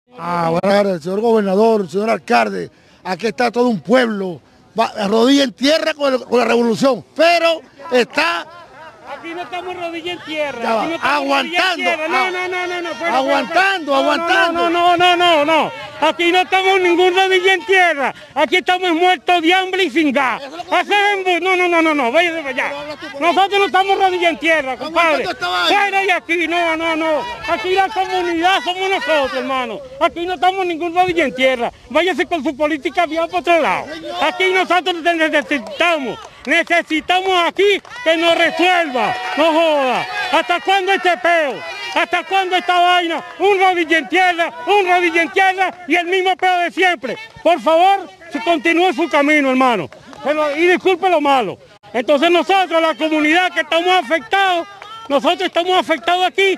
Buenas tardes, señor gobernador, señor alcalde. Aquí está todo un pueblo, rodilla en tierra con la revolución, pero está... Aquí no estamos rodilla en tierra, Ya aquí no estamos aguantando, rodilla en tierra. No, aguantando, no. Aquí no estamos ningún rodilla en tierra. Aquí estamos muertos de hambre y sin gas. No, vaya de allá. Nosotros no estamos rodilla en tierra, compadre. Fuera de aquí, no. Aquí la comunidad somos nosotros, hermano. Aquí no estamos ningún rodilla en tierra. Váyase con su política bien por otro lado. Aquí nosotros necesitamos aquí que nos resuelva, no joda. ¿Hasta cuándo este peo? ¿Hasta cuándo esta vaina? Un rodilla en tierra y el mismo peo de siempre. Por favor, continúe su camino, hermano. Y disculpe lo malo. Entonces nosotros, la comunidad que estamos afectados, aquí,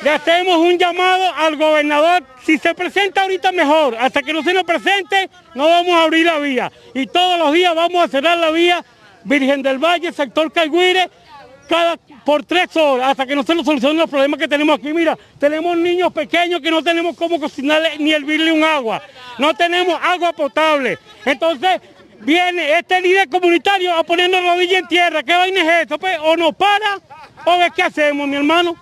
le hacemos un llamado al gobernador. Si se presenta ahorita mejor, hasta que no se nos presente, no vamos a abrir la vía. Y todos los días vamos a cerrar la vía Virgen del Valle, sector Caigüire, por 3 horas, hasta que no se nos solucionen los problemas que tenemos aquí. Mira, tenemos niños pequeños que no tenemos cómo cocinarle ni hervirle un agua. No tenemos agua potable. Entonces, viene este líder comunitario a ponernos rodillas en tierra. ¿Qué vaina es esto? Pues, o nos para, o ve qué hacemos, mi hermano.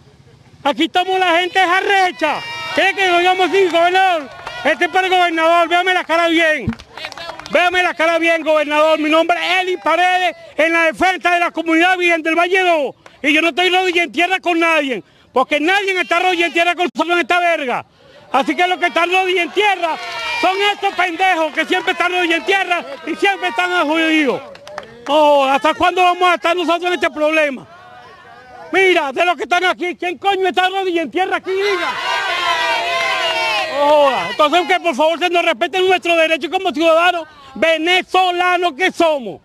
Aquí estamos, la gente es arrecha. ¿Quiere que lo digamos así, gobernador? Este es para el gobernador, véame la cara bien. Véame la cara bien, gobernador. Mi nombre es Eli Paredes, en la defensa de la comunidad Virgen del Valle 2. Y yo no estoy rodilla en tierra con nadie, porque nadie está rodilla en tierra con nosotros en esta verga. Así que los que están rodilla en tierra son estos pendejos que siempre están rodilla en tierra y siempre están jodidos. Oh, ¿hasta cuándo vamos a estar nosotros en este problema? Mira, de los que están aquí, ¿quién coño está rodilla en tierra aquí? Diga. Oh, entonces que por favor se nos respeten nuestros derechos como ciudadanos venezolanos que somos.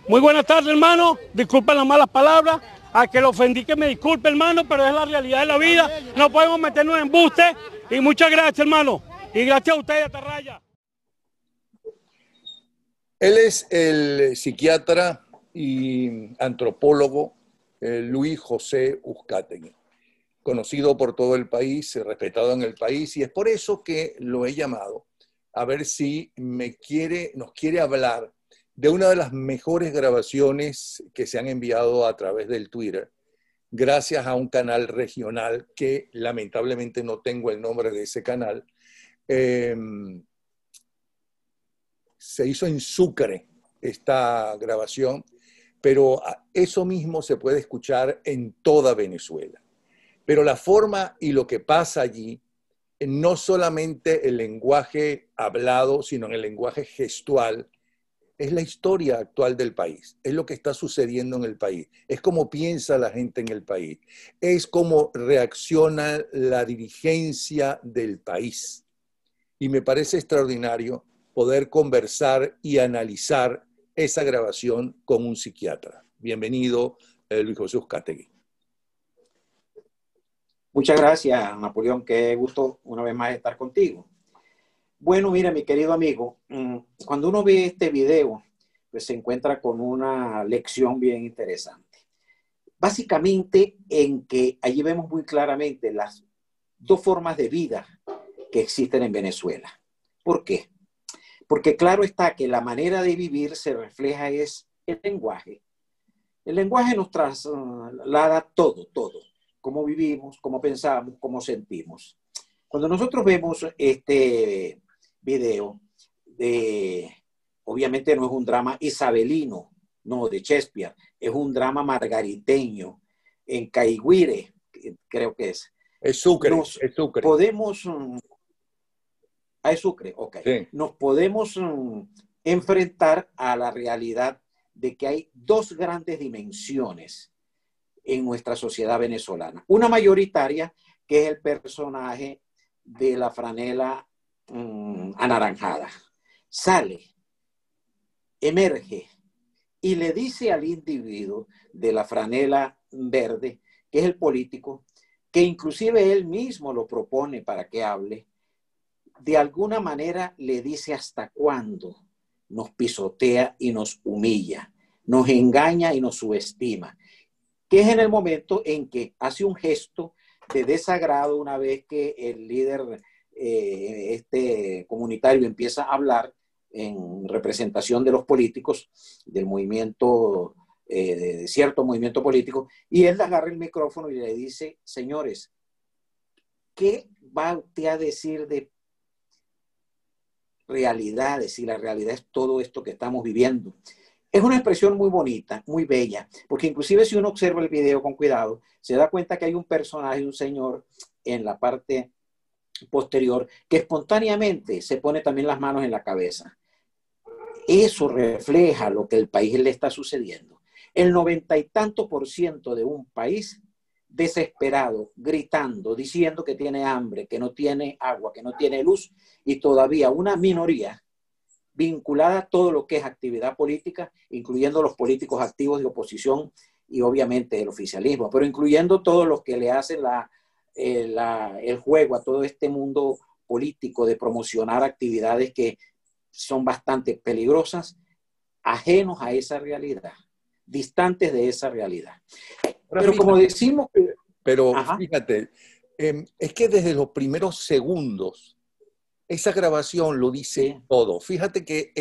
Muy buenas tardes, hermano. Disculpen las malas palabras. A que lo ofendí, que me disculpe, hermano, pero es la realidad de la vida. No podemos meternos en embuste. Y muchas gracias, hermano. Y gracias a ustedes, Atarraya. Él es el psiquiatra y antropólogo Luis José Uzcategui, conocido por todo el país, respetado en el país, y es por eso que lo he llamado a ver si nos quiere hablar de una de las mejores grabaciones que se han enviado a través del Twitter, gracias a un canal regional que lamentablemente no tengo el nombre de ese canal. Se hizo en Sucre esta grabación, pero eso mismo se puede escuchar en toda Venezuela. Pero la forma y lo que pasa allí, no solamente el lenguaje hablado, sino en el lenguaje gestual, es la historia actual del país, es lo que está sucediendo en el país, es cómo piensa la gente en el país, es cómo reacciona la dirigencia del país. Y me parece extraordinario poder conversar y analizar esa grabación con un psiquiatra. Bienvenido, Luis José Uzcategui. Muchas gracias, Napoleón. Qué gusto una vez más estar contigo. Bueno, mira, mi querido amigo, cuando uno ve este video, pues se encuentra con una lección bien interesante. Básicamente en que allí vemos muy claramente las dos formas de vida que existen en Venezuela. ¿Por qué? Porque claro está que la manera de vivir se refleja es el lenguaje. El lenguaje nos traslada todo. Cómo vivimos, cómo pensamos, cómo sentimos. Cuando nosotros vemos este video, obviamente no es un drama isabelino, no, de Shakespeare, es un drama margariteño, en Caigüire, creo que es. Es Sucre, es Sucre. Podemos... es Sucre, ok. Sí. Nos podemos enfrentar a la realidad de que hay dos grandes dimensiones en nuestra sociedad venezolana. Una mayoritaria, que es el personaje de la franela anaranjada. Sale, emerge y le dice al individuo de la franela verde, que es el político, que inclusive él mismo lo propone para que hable, de alguna manera le dice hasta cuándo nos pisotea y nos humilla, nos engaña y nos subestima, que es en el momento en que hace un gesto de desagrado una vez que el líder este comunitario empieza a hablar en representación de los políticos, del movimiento, de cierto movimiento político, y él agarra el micrófono y le dice: señores, ¿qué va usted a decir de realidades? Si la realidad es todo esto que estamos viviendo. Es una expresión muy bonita, muy bella, porque inclusive si uno observa el video con cuidado, se da cuenta que hay un personaje, un señor en la parte posterior, que espontáneamente se pone también las manos en la cabeza. Eso refleja lo que el país le está sucediendo. El 90 y tanto % de un país desesperado, gritando, diciendo que tiene hambre, que no tiene agua, que no tiene luz, y todavía una minoría vinculada a todo lo que es actividad política, incluyendo los políticos activos de oposición y obviamente el oficialismo, pero incluyendo todos los que le hacen el juego a todo este mundo político de promocionar actividades que son bastante peligrosas, ajenos a esa realidad, distantes de esa realidad. Pero como decimos... Pero fíjate, es que desde los primeros segundos, esa grabación lo dice todo. Fíjate que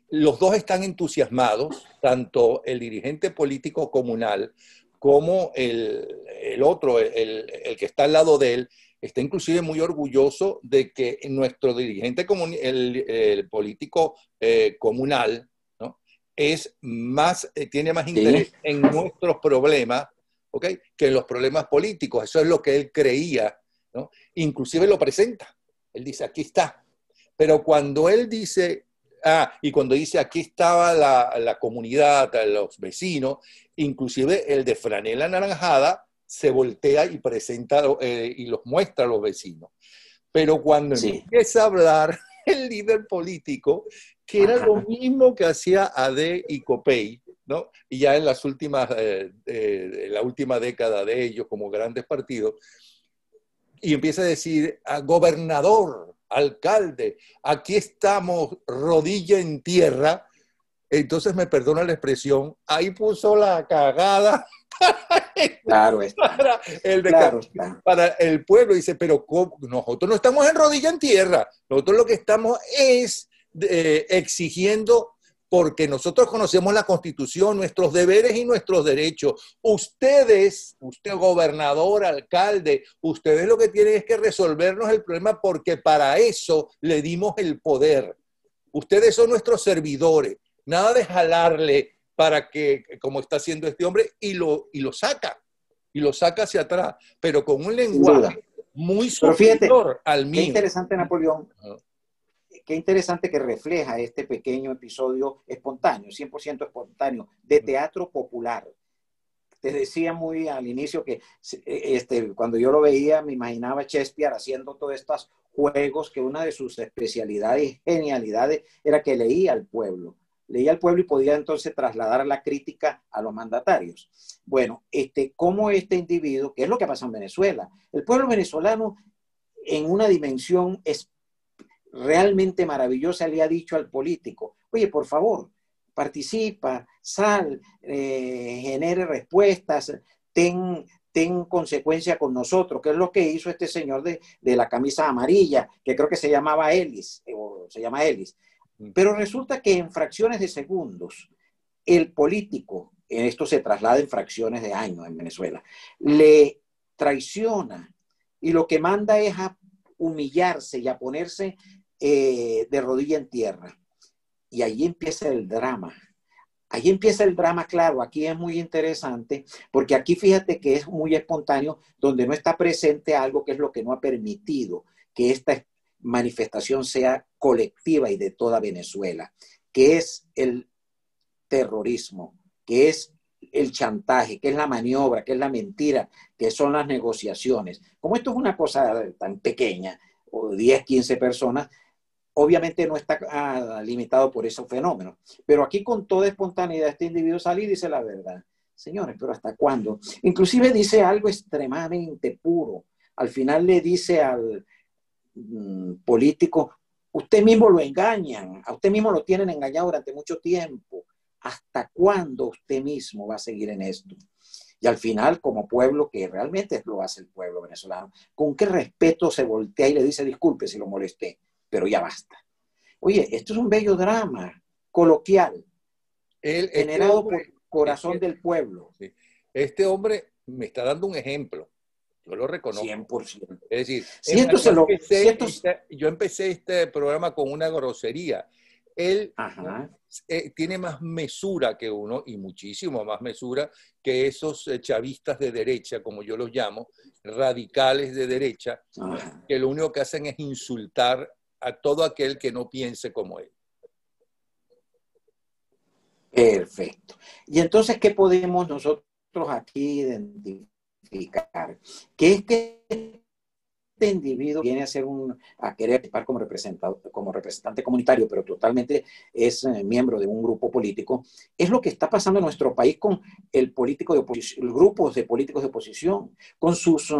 los dos están entusiasmados, tanto el dirigente político comunal como el otro, el que está al lado de él, está inclusive muy orgulloso de que nuestro dirigente, el político comunal, ¿no? Tiene más interés en nuestros problemas, ¿okay?, que en los problemas políticos. Eso es lo que él creía, ¿no? Inclusive lo presenta. Él dice: aquí está. Pero cuando él dice, y cuando dice aquí estaba la comunidad, los vecinos, inclusive el de franela anaranjada se voltea y presenta y los muestra a los vecinos. Pero cuando empieza a hablar el líder político, que era lo mismo que hacía Ade y Copey, ¿no? Y ya en las últimas, la última década de ellos como grandes partidos, y empieza a decir: gobernador, alcalde, aquí estamos rodilla en tierra. Entonces, me perdona la expresión, ahí puso la cagada para el pueblo. Dice: pero ¿cómo? Nosotros no estamos en rodilla en tierra, nosotros lo que estamos es exigiendo, porque nosotros conocemos la Constitución, nuestros deberes y nuestros derechos. Usted gobernador, alcalde, ustedes lo que tienen es que resolvernos el problema, porque para eso le dimos el poder. Ustedes son nuestros servidores. Nada de jalarle para que, como está haciendo este hombre, y lo saca hacia atrás, pero con un lenguaje muy superior al mío. Qué interesante, Napoleón. Qué interesante que refleja este pequeño episodio espontáneo, 100% espontáneo, de teatro popular. Te decía muy al inicio que cuando yo lo veía me imaginaba a Shakespeare haciendo todos estos juegos, que una de sus especialidades y genialidades era que leía al pueblo y podía entonces trasladar la crítica a los mandatarios. Bueno, como este individuo, que es lo que pasa en Venezuela, el pueblo venezolano en una dimensión realmente maravillosa le ha dicho al político: oye, por favor, participa, sal, genere respuestas, ten consecuencia con nosotros, que es lo que hizo este señor de la camisa amarilla, que creo que se llamaba Ellis, o se llama Ellis. Pero resulta que en fracciones de segundos, el político, esto se traslada en fracciones de años en Venezuela, le traiciona y lo que manda es a humillarse y a ponerse de rodilla en tierra. Y ahí empieza el drama. Ahí empieza el drama, claro. Aquí es muy interesante, porque aquí fíjate que es muy espontáneo, donde no está presente algo que es lo que no ha permitido que esta manifestación sea colectiva y de toda Venezuela, que es el terrorismo, que es el chantaje, que es la maniobra, que es la mentira, que son las negociaciones. Como esto es una cosa tan pequeña, o 10, 15 personas, obviamente no está limitado por esos fenómenos. Pero aquí, con toda espontaneidad, este individuo sale y dice la verdad. Señores, pero ¿hasta cuándo? Inclusive dice algo extremadamente puro. Al final le dice al político: usted mismo lo engañan, a usted mismo lo tienen engañado durante mucho tiempo. ¿Hasta cuándo usted mismo va a seguir en esto? Y al final, como pueblo, que realmente lo hace el pueblo venezolano, ¿con qué respeto se voltea y le dice disculpe si lo molesté? Pero ya basta. Oye, esto es un bello drama coloquial, Este generado por hombre, corazón del pueblo. sí, este hombre me está dando un ejemplo. Yo lo reconozco. 100%. Es decir, Si esto se lo, si esto, yo empecé este programa con una grosería. Él ajá. Tiene más mesura que uno, y muchísimo más mesura que esos chavistas de derecha, como yo los llamo, radicales de derecha, Ajá. que lo único que hacen es insultar a todo aquel que no piense como él. Perfecto. Y entonces, ¿qué podemos nosotros aquí identificar? Que es que este individuo viene a querer participar como representante comunitario, pero totalmente es miembro de un grupo político. Es lo que está pasando en nuestro país con el político de oposición, grupos de políticos de oposición, con sus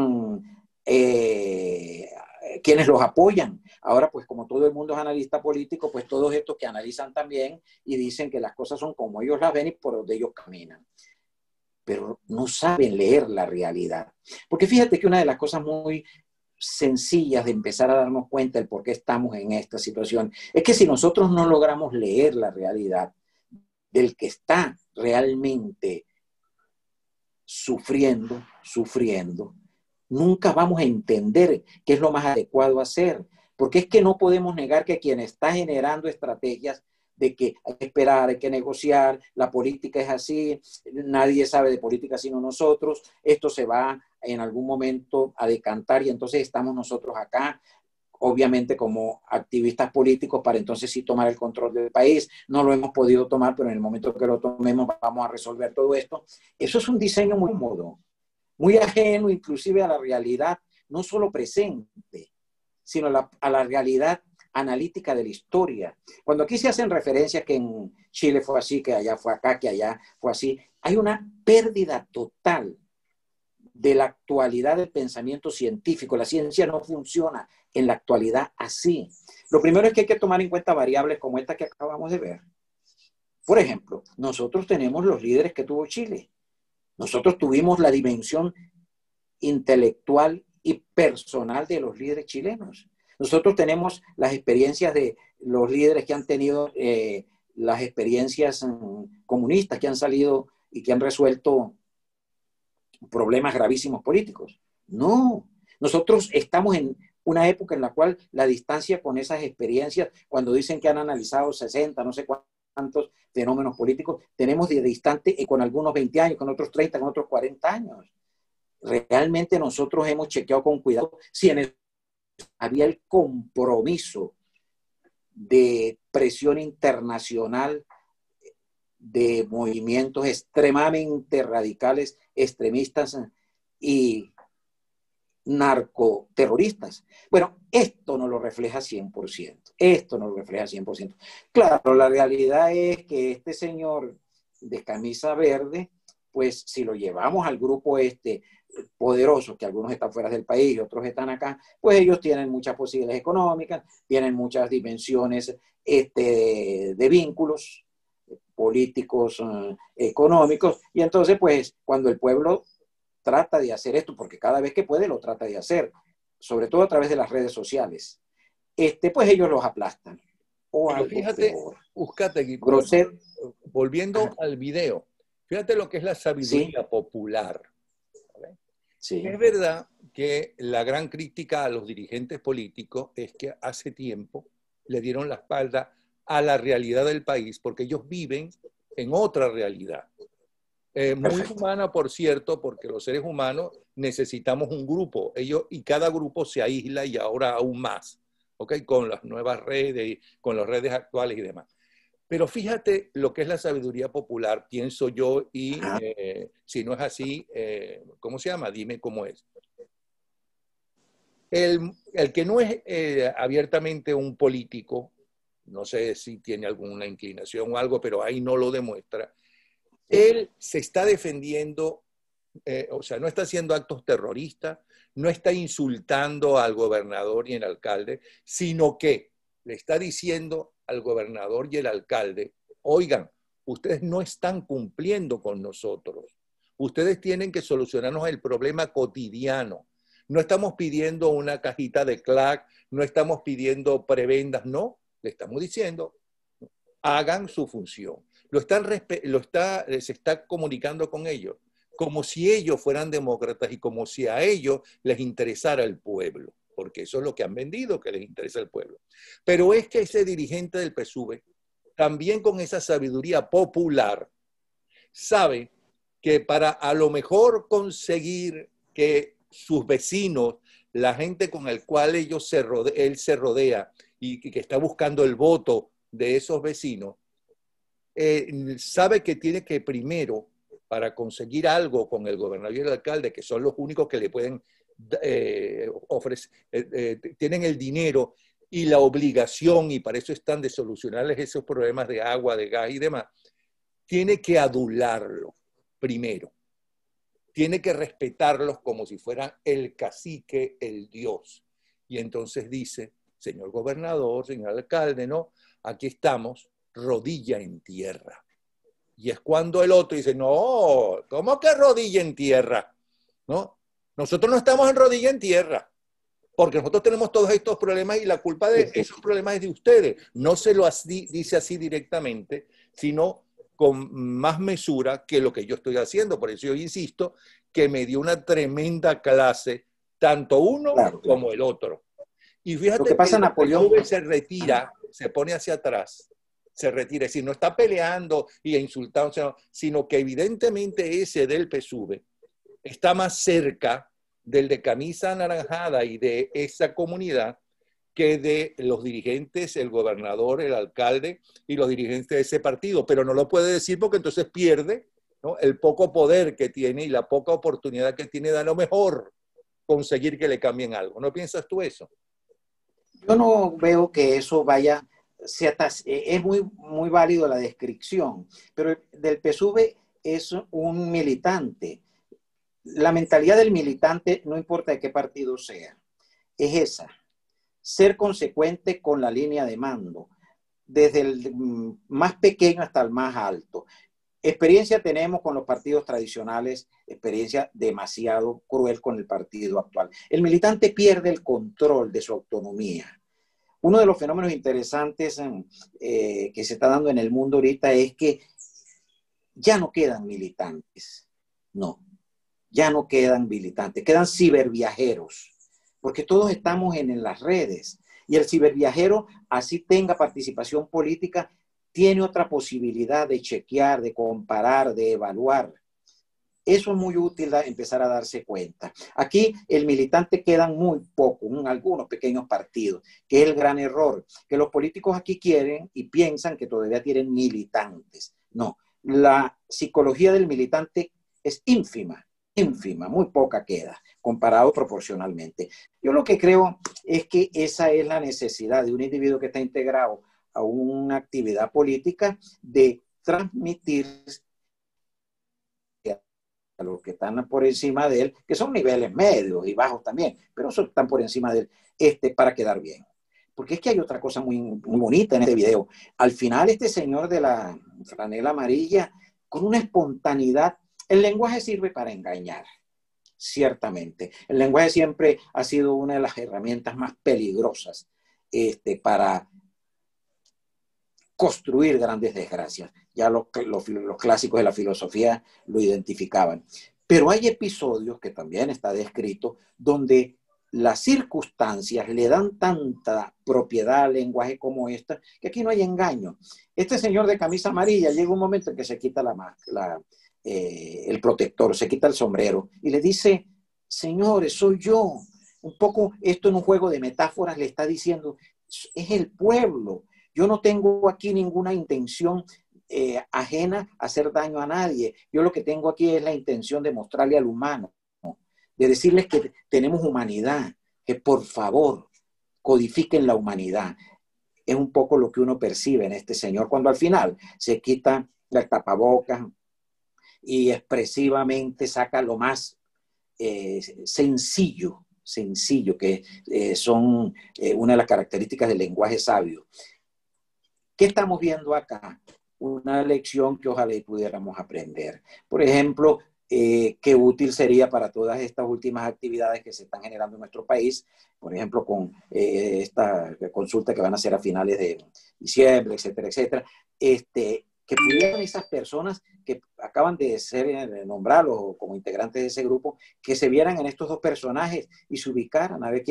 quienes los apoyan. Ahora, pues como todo el mundo es analista político, pues todos estos que analizan también y dicen que las cosas son como ellos las ven y por donde ellos caminan. Pero no saben leer la realidad. Porque fíjate que una de las cosas muy sencillas de empezar a darnos cuenta del por qué estamos en esta situación es que si nosotros no logramos leer la realidad del que está realmente sufriendo, nunca vamos a entender qué es lo más adecuado a hacer. Porque es que no podemos negar que quien está generando estrategias de que hay que esperar, hay que negociar, la política es así, nadie sabe de política sino nosotros, esto se va en algún momento a decantar y entonces estamos nosotros acá, obviamente como activistas políticos, para entonces sí tomar el control del país. No lo hemos podido tomar, pero en el momento que lo tomemos vamos a resolver todo esto. Eso es un diseño muy cómodo, muy ajeno inclusive a la realidad, no solo presente, sino a la realidad analítica de la historia. Cuando aquí se hacen referencias que en Chile fue así, que allá fue acá, que allá fue así, hay una pérdida total de la actualidad del pensamiento científico. La ciencia no funciona en la actualidad así. Lo primero es que hay que tomar en cuenta variables como esta que acabamos de ver. Por ejemplo, nosotros tenemos los líderes que tuvo Chile. Nosotros tuvimos la dimensión intelectual y personal de los líderes chilenos. Nosotros tenemos las experiencias de los líderes que han tenido las experiencias comunistas, que han salido y que han resuelto problemas gravísimos políticos. No, nosotros estamos en una época en la cual la distancia con esas experiencias, cuando dicen que han analizado 60, no sé cuántos fenómenos políticos, tenemos de distante con algunos 20 años, con otros 30, con otros 40 años. Realmente nosotros hemos chequeado con cuidado si en el había el compromiso de presión internacional de movimientos extremadamente radicales, extremistas y narcoterroristas. Bueno, esto no lo refleja 100%. Esto no lo refleja 100%. Claro, la realidad es que este señor de camisa verde, pues si lo llevamos al grupo poderosos, que algunos están fuera del país y otros están acá, pues ellos tienen muchas posibilidades económicas, tienen muchas dimensiones de vínculos políticos, económicos, y entonces pues cuando el pueblo trata de hacer esto, porque cada vez que puede lo trata de hacer, sobre todo a través de las redes sociales, pues ellos los aplastan. O pero algo fíjate, peor. Uzcategui, volviendo al video, fíjate lo que es la sabiduría ¿Sí? popular. Sí. Es verdad que la gran crítica a los dirigentes políticos es que hace tiempo le dieron la espalda a la realidad del país porque ellos viven en otra realidad. Muy humana, por cierto, porque los seres humanos necesitamos un grupo. Y cada grupo se aísla y ahora aún más, ¿okay? Con las nuevas redes, con las redes actuales y demás. Pero fíjate lo que es la sabiduría popular, pienso yo, y si no es así, ¿cómo se llama? Dime cómo es. El que no es abiertamente un político, no sé si tiene alguna inclinación o algo, pero ahí no lo demuestra, él se está defendiendo, o sea, no está haciendo actos terroristas, no está insultando al gobernador y al alcalde, sino que le está diciendo al gobernador y el alcalde, oigan, ustedes no están cumpliendo con nosotros, Ustedes tienen que solucionarnos el problema cotidiano. No estamos pidiendo una cajita de clac, no estamos pidiendo prebendas, no. Le estamos diciendo, hagan su función. Se está comunicando con ellos, como si ellos fueran demócratas y como si a ellos les interesara el pueblo, porque eso es lo que han vendido, que les interesa el pueblo. Pero es que ese dirigente del PSUV, también con esa sabiduría popular, sabe que para a lo mejor conseguir que sus vecinos, la gente con el cual él se rodea y que está buscando el voto de esos vecinos, sabe que tiene que primero, para conseguir algo con el gobernador y el alcalde, que son los únicos que le pueden ofrecer, tienen el dinero y la obligación, y para eso están de solucionarles esos problemas de agua, de gas y demás, tiene que adularlo primero. Tiene que respetarlos como si fueran el cacique, el dios. Y entonces dice, señor gobernador, señor alcalde, no, aquí estamos, rodilla en tierra. Y es cuando el otro dice, no, ¿cómo que rodilla en tierra? ¿No? Nosotros no estamos en rodilla en tierra, porque nosotros tenemos todos estos problemas y la culpa de esos problemas es de ustedes. No se lo dice así directamente, sino con más mesura que lo que yo estoy haciendo. Por eso yo insisto que me dio una tremenda clase, tanto uno como el otro. Y fíjate lo que pasa, Napoleón, se retira, se pone hacia atrás, se retira. Es decir, no está peleando y insultando, sino que evidentemente ese del PSUV está más cerca del de camisa anaranjada y de esa comunidad que de los dirigentes, el gobernador, el alcalde y los dirigentes de ese partido. Pero no lo puede decir porque entonces pierde, ¿no?, el poco poder que tiene y la poca oportunidad que tiene de a lo mejor conseguir que le cambien algo. ¿No piensas tú eso? Yo no veo que eso vaya, es muy válido la descripción, pero del PSUV es un militante. La mentalidad del militante, no importa de qué partido sea, es esa: ser consecuente con la línea de mando, desde el más pequeño hasta el más alto. Experiencia tenemos con los partidos tradicionales, experiencia demasiado cruel con el partido actual. El militante pierde el control de su autonomía. Uno de los fenómenos interesantes que se está dando en el mundo ahorita es que ya no quedan militantes. No, ya no quedan militantes, quedan ciberviajeros, porque todos estamos en las redes. Y el ciberviajero, así tenga participación política, tiene otra posibilidad de chequear, de comparar, de evaluar. Eso es muy útil empezar a darse cuenta. Aquí el militante quedan muy pocos, algunos pequeños partidos, que es el gran error, que los políticos aquí quieren y piensan que todavía tienen militantes. No, la psicología del militante es ínfima, muy poca queda, comparado proporcionalmente. Yo lo que creo es que esa es la necesidad de un individuo que está integrado a una actividad política, de transmitir a los que están por encima de él, que son niveles medios y bajos también, pero están por encima de él, para quedar bien. Porque es que hay otra cosa muy, muy bonita en este video. Al final, este señor de la franela amarilla, con una espontaneidad, el lenguaje sirve para engañar, ciertamente. El lenguaje siempre ha sido una de las herramientas más peligrosas para construir grandes desgracias. Ya los clásicos de la filosofía lo identificaban. Pero hay episodios, que también está descrito, donde las circunstancias le dan tanta propiedad al lenguaje como esta, que aquí no hay engaño. Este señor de camisa amarilla llega un momento en que se quita el protector, se quita el sombrero y le dice: señores, soy yo. Un poco esto en un juego de metáforas le está diciendo, es el pueblo. Yo no tengo aquí ninguna intención ajena a hacer daño a nadie. Yo lo que tengo aquí es la intención de mostrarle al humano, de decirles que tenemos humanidad, que por favor codifiquen la humanidad. Es un poco lo que uno percibe en este señor cuando al final se quita la tapabocas y expresivamente saca lo más sencillo, que son una de las características del lenguaje sabio. ¿Qué estamos viendo acá? Una lección que ojalá pudiéramos aprender. Por ejemplo, qué útil sería para todas estas últimas actividades que se están generando en nuestro país, por ejemplo, con esta consulta que van a hacer a finales de diciembre, etcétera, etcétera, que pudieran esas personas que acaban de ser nombrados como integrantes de ese grupo, que se vieran en estos dos personajes y se ubicaran a ver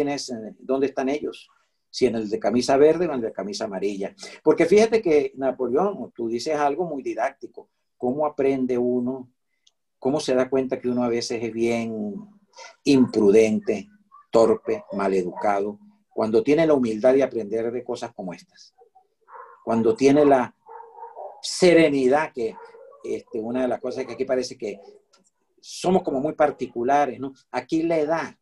dónde están ellos, si en el de camisa verde o en el de camisa amarilla. Porque fíjate que, Napoleón, tú dices algo muy didáctico. ¿Cómo aprende uno? ¿Cómo se da cuenta que uno a veces es bien imprudente, torpe, maleducado, cuando tiene la humildad de aprender de cosas como estas? Cuando tiene la serenidad, que una de las cosas que aquí parece que somos como muy particulares, ¿no? Aquí la edad,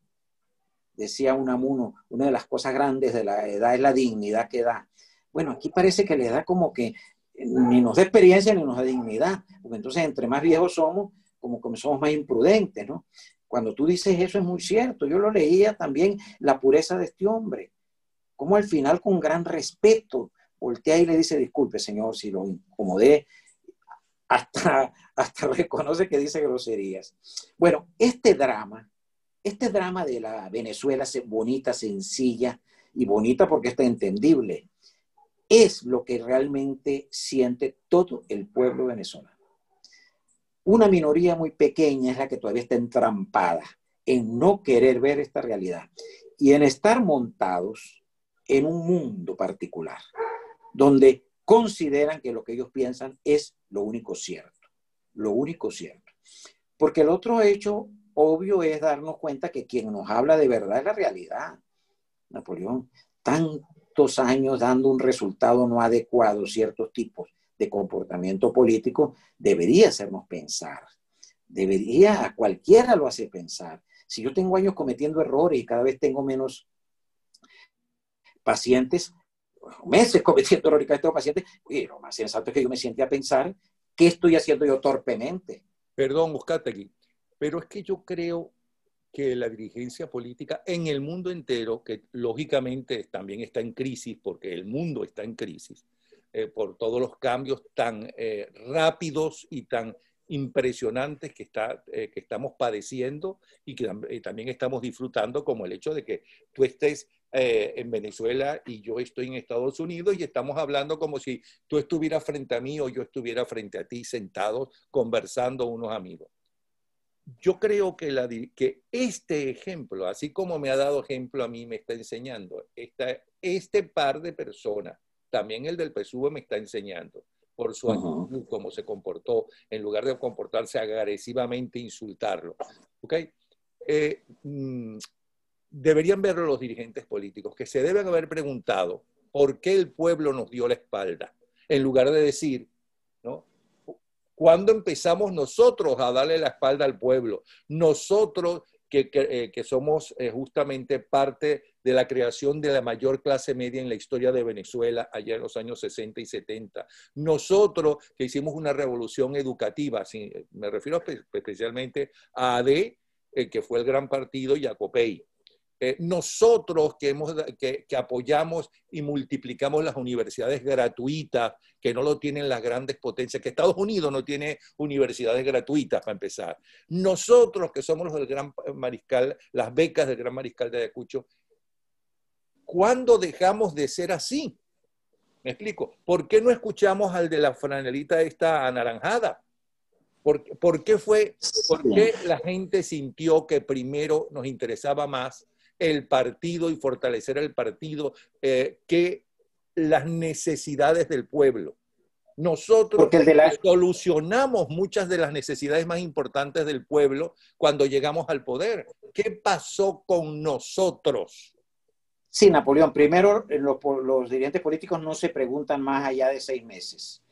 decía Unamuno, una de las cosas grandes de la edad es la dignidad que da. Bueno, aquí parece que la edad como que ni nos da experiencia ni nos da dignidad, porque entonces entre más viejos somos, como somos más imprudentes, ¿no? Cuando tú dices eso es muy cierto. Yo lo leía también, la pureza de este hombre, como al final con gran respeto voltea y le dice, disculpe señor si lo incomodé, hasta reconoce que dice groserías. Bueno, este drama de la Venezuela bonita, sencilla, y bonita porque está entendible, es lo que realmente siente todo el pueblo venezolano. Una minoría muy pequeña es la que todavía está entrampada en no querer ver esta realidad y en estar montados en un mundo particular, donde consideran que lo que ellos piensan es lo único cierto, lo único cierto. Porque el otro hecho obvio es darnos cuenta que quien nos habla de verdad es la realidad. Napoleón, tantos años dando un resultado no adecuado, ciertos tipos de comportamiento político, debería hacernos pensar. A cualquiera lo hace pensar. Si yo tengo años cometiendo errores y cada vez tengo menos pacientes, meses cometiendo errores y cada vez tengo pacientes, y lo más sensato es que yo me siente a pensar qué estoy haciendo yo torpemente. Perdón, Uzcategui, pero es que yo creo que la dirigencia política en el mundo entero, que lógicamente también está en crisis, porque el mundo está en crisis, por todos los cambios tan rápidos y tan impresionantes que estamos padeciendo y que también estamos disfrutando, como el hecho de que tú estés en Venezuela y yo estoy en Estados Unidos y estamos hablando como si tú estuvieras frente a mí o yo estuviera frente a ti, sentados, conversando unos amigos. Yo creo que este ejemplo, así como me ha dado ejemplo a mí, me está enseñando, este par de personas, también el del PSUV me está enseñando, por su actitud, cómo se comportó, en lugar de comportarse agresivamente, insultarlo. ¿Okay? Deberían verlo los dirigentes políticos, que se deben haber preguntado por qué el pueblo nos dio la espalda, en lugar de decir, ¿no? ¿Cuándo empezamos nosotros a darle la espalda al pueblo? Nosotros que somos justamente parte de la creación de la mayor clase media en la historia de Venezuela allá en los años 60 y 70. Nosotros que hicimos una revolución educativa, me refiero especialmente a AD, que fue el gran partido, y a COPEI. Nosotros que apoyamos y multiplicamos las universidades gratuitas, que no lo tienen las grandes potencias, que Estados Unidos no tiene universidades gratuitas para empezar. Nosotros que somos los del Gran Mariscal, las becas del Gran Mariscal de Ayacucho, ¿cuándo dejamos de ser así? ¿Me explico? ¿Por qué no escuchamos al de la franelita esta anaranjada? ¿Por qué la gente sintió que primero nos interesaba más el partido y fortalecer el partido que las necesidades del pueblo? Nosotros solucionamos muchas de las necesidades más importantes del pueblo cuando llegamos al poder. ¿Qué pasó con nosotros? Sí, Napoleón, primero los dirigentes políticos no se preguntan más allá de 6 meses.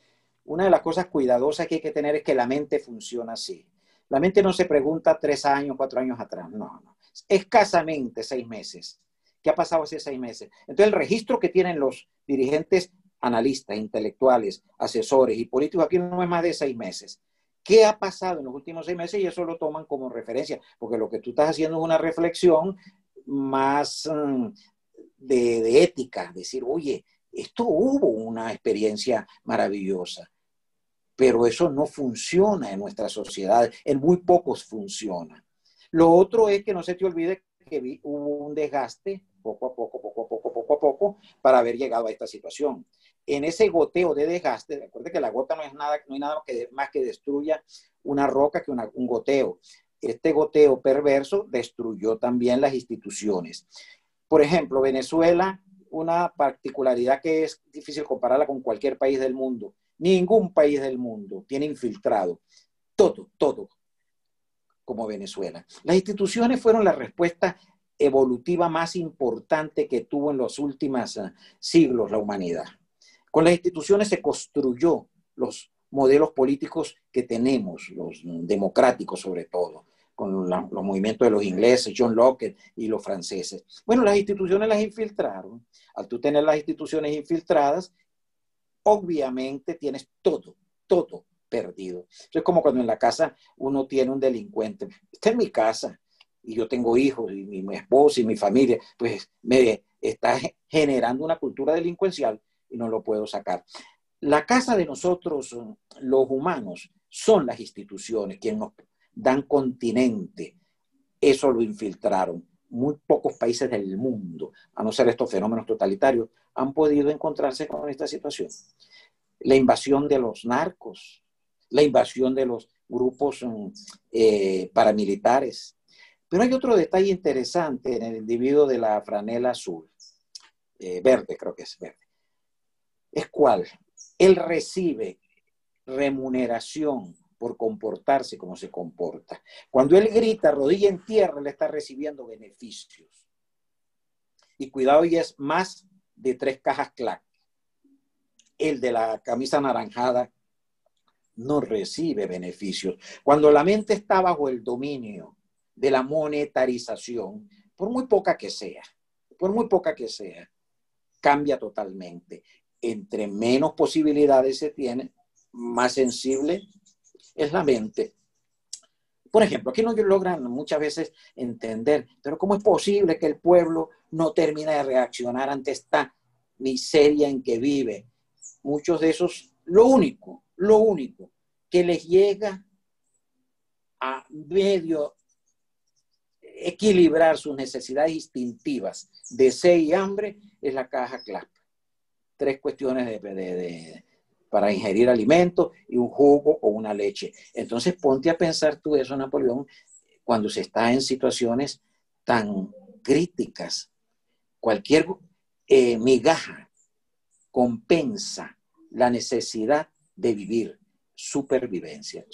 Una de las cosas cuidadosas que hay que tener es que la mente funciona así. La mente no se pregunta 3 años, 4 años atrás, no. Escasamente 6 meses. ¿Qué ha pasado hace 6 meses? Entonces el registro que tienen los dirigentes analistas, intelectuales, asesores y políticos aquí no es más de 6 meses. ¿Qué ha pasado en los últimos 6 meses? Y eso lo toman como referencia, porque lo que tú estás haciendo es una reflexión más de ética, decir, oye, esto hubo una experiencia maravillosa. pero eso no funciona en nuestras sociedades, en muy pocos funciona. Lo otro es que no se te olvide que hubo un desgaste poco a poco, para haber llegado a esta situación. En ese goteo de desgaste, recuerde que la gota no hay nada más que destruya una roca que un goteo. Este goteo perverso destruyó también las instituciones. Por ejemplo, Venezuela, una particularidad que es difícil compararla con cualquier país del mundo. Ningún país del mundo tiene infiltrado todo como Venezuela. Las instituciones fueron la respuesta evolutiva más importante que tuvo en los últimos siglos la humanidad. Con las instituciones se construyó los modelos políticos que tenemos, los democráticos sobre todo, con los movimientos de los ingleses, John Locke y los franceses. Bueno, las instituciones las infiltraron. Al tú tener las instituciones infiltradas, obviamente tienes todo perdido. Es como cuando en la casa uno tiene un delincuente. Esta es mi casa y yo tengo hijos y mi esposa y mi familia, pues me está generando una cultura delincuencial y no lo puedo sacar. La casa de nosotros, los humanos, son las instituciones quienes nos dan continente. Eso lo infiltraron. Muy pocos países del mundo, a no ser estos fenómenos totalitarios, han podido encontrarse con esta situación. La invasión de los narcos, la invasión de los grupos paramilitares. Pero hay otro detalle interesante en el individuo de la franela azul, verde, creo que es verde. ¿Es cuál? Él recibe remuneración por comportarse como se comporta. Cuando él grita rodilla en tierra, le está recibiendo beneficios. Y cuidado, y es más de 3 cajas clac. El de la camisa anaranjada no recibe beneficios. Cuando la mente está bajo el dominio de la monetarización, por muy poca que sea, cambia totalmente. Entre menos posibilidades se tiene, más sensible es la mente. Por ejemplo, aquí no logran muchas veces entender, pero ¿cómo es posible que el pueblo no termina de reaccionar ante esta miseria en que vive? Muchos de esos, lo único que les llega a medio equilibrar sus necesidades instintivas de sed y hambre es la caja CLAP. 3 cuestiones para ingerir alimentos y un jugo o una leche. Entonces ponte a pensar tú eso, Napoleón, cuando se está en situaciones tan críticas. Cualquier migaja compensa la necesidad de vivir. Supervivencia.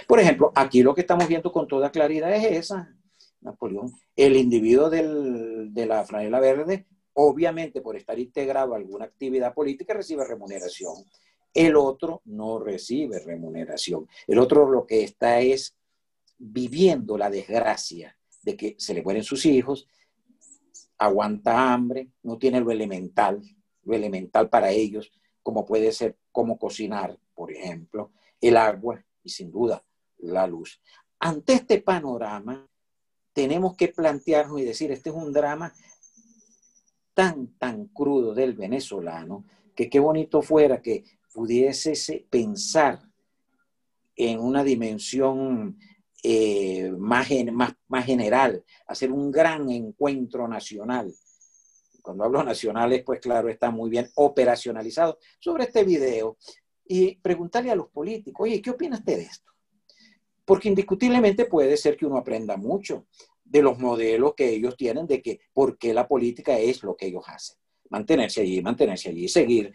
Por ejemplo, aquí lo que estamos viendo con toda claridad es esa, Napoleón. El individuo de la franela verde, obviamente por estar integrado a alguna actividad política, recibe remuneración. El otro no recibe remuneración. El otro lo que está es viviendo la desgracia de que se le mueren sus hijos, aguanta hambre, no tiene lo elemental para ellos, como puede ser cómo cocinar, por ejemplo, el agua y sin duda la luz. Ante este panorama tenemos que plantearnos y decir, este es un drama tan crudo del venezolano, que qué bonito fuera que pudiese pensar en una dimensión más general, hacer un gran encuentro nacional. Cuando hablo nacionales, pues claro, está muy bien operacionalizado sobre este video y preguntarle a los políticos, oye, ¿qué opinas de esto? Porque indiscutiblemente puede ser que uno aprenda mucho de los modelos que ellos tienen, de que por qué la política es lo que ellos hacen. Mantenerse allí, seguir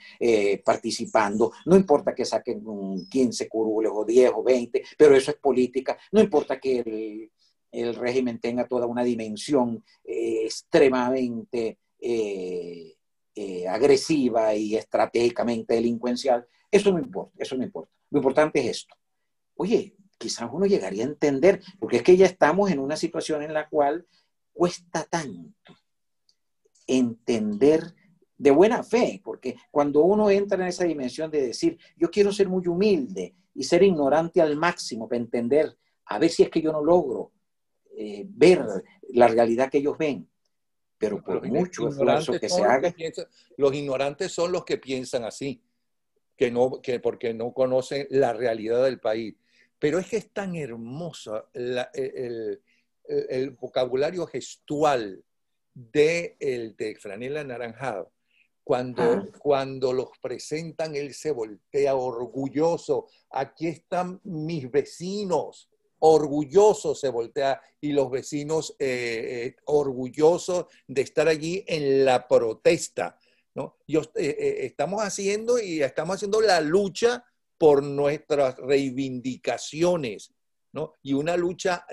participando. No importa que saquen 15 curules o 10 o 20, pero eso es política. No importa que el régimen tenga toda una dimensión extremadamente agresiva y estratégicamente delincuencial. Eso no importa. Lo importante es esto. Oye, quizás uno llegaría a entender, porque es que ya estamos en una situación en la cual cuesta tanto entender de buena fe, porque cuando uno entra en esa dimensión de decir, yo quiero ser muy humilde y ser ignorante al máximo para entender, a ver si es que yo no logro ver la realidad que ellos ven, pero por mucho esfuerzo que se haga. Los ignorantes son los que piensan así. porque no conocen la realidad del país. Pero es que es tan hermoso el vocabulario gestual de Franela Anaranjado. Cuando los presentan, él se voltea orgulloso. Aquí están mis vecinos. Orgulloso se voltea, y los vecinos orgullosos de estar allí en la protesta, ¿no? Estamos haciendo la lucha por nuestras reivindicaciones, ¿no? Y una lucha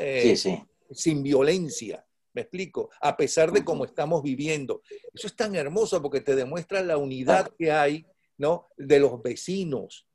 sin violencia, ¿me explico? A pesar de cómo estamos viviendo. Eso es tan hermoso porque te demuestra la unidad que hay, ¿no? De los vecinos,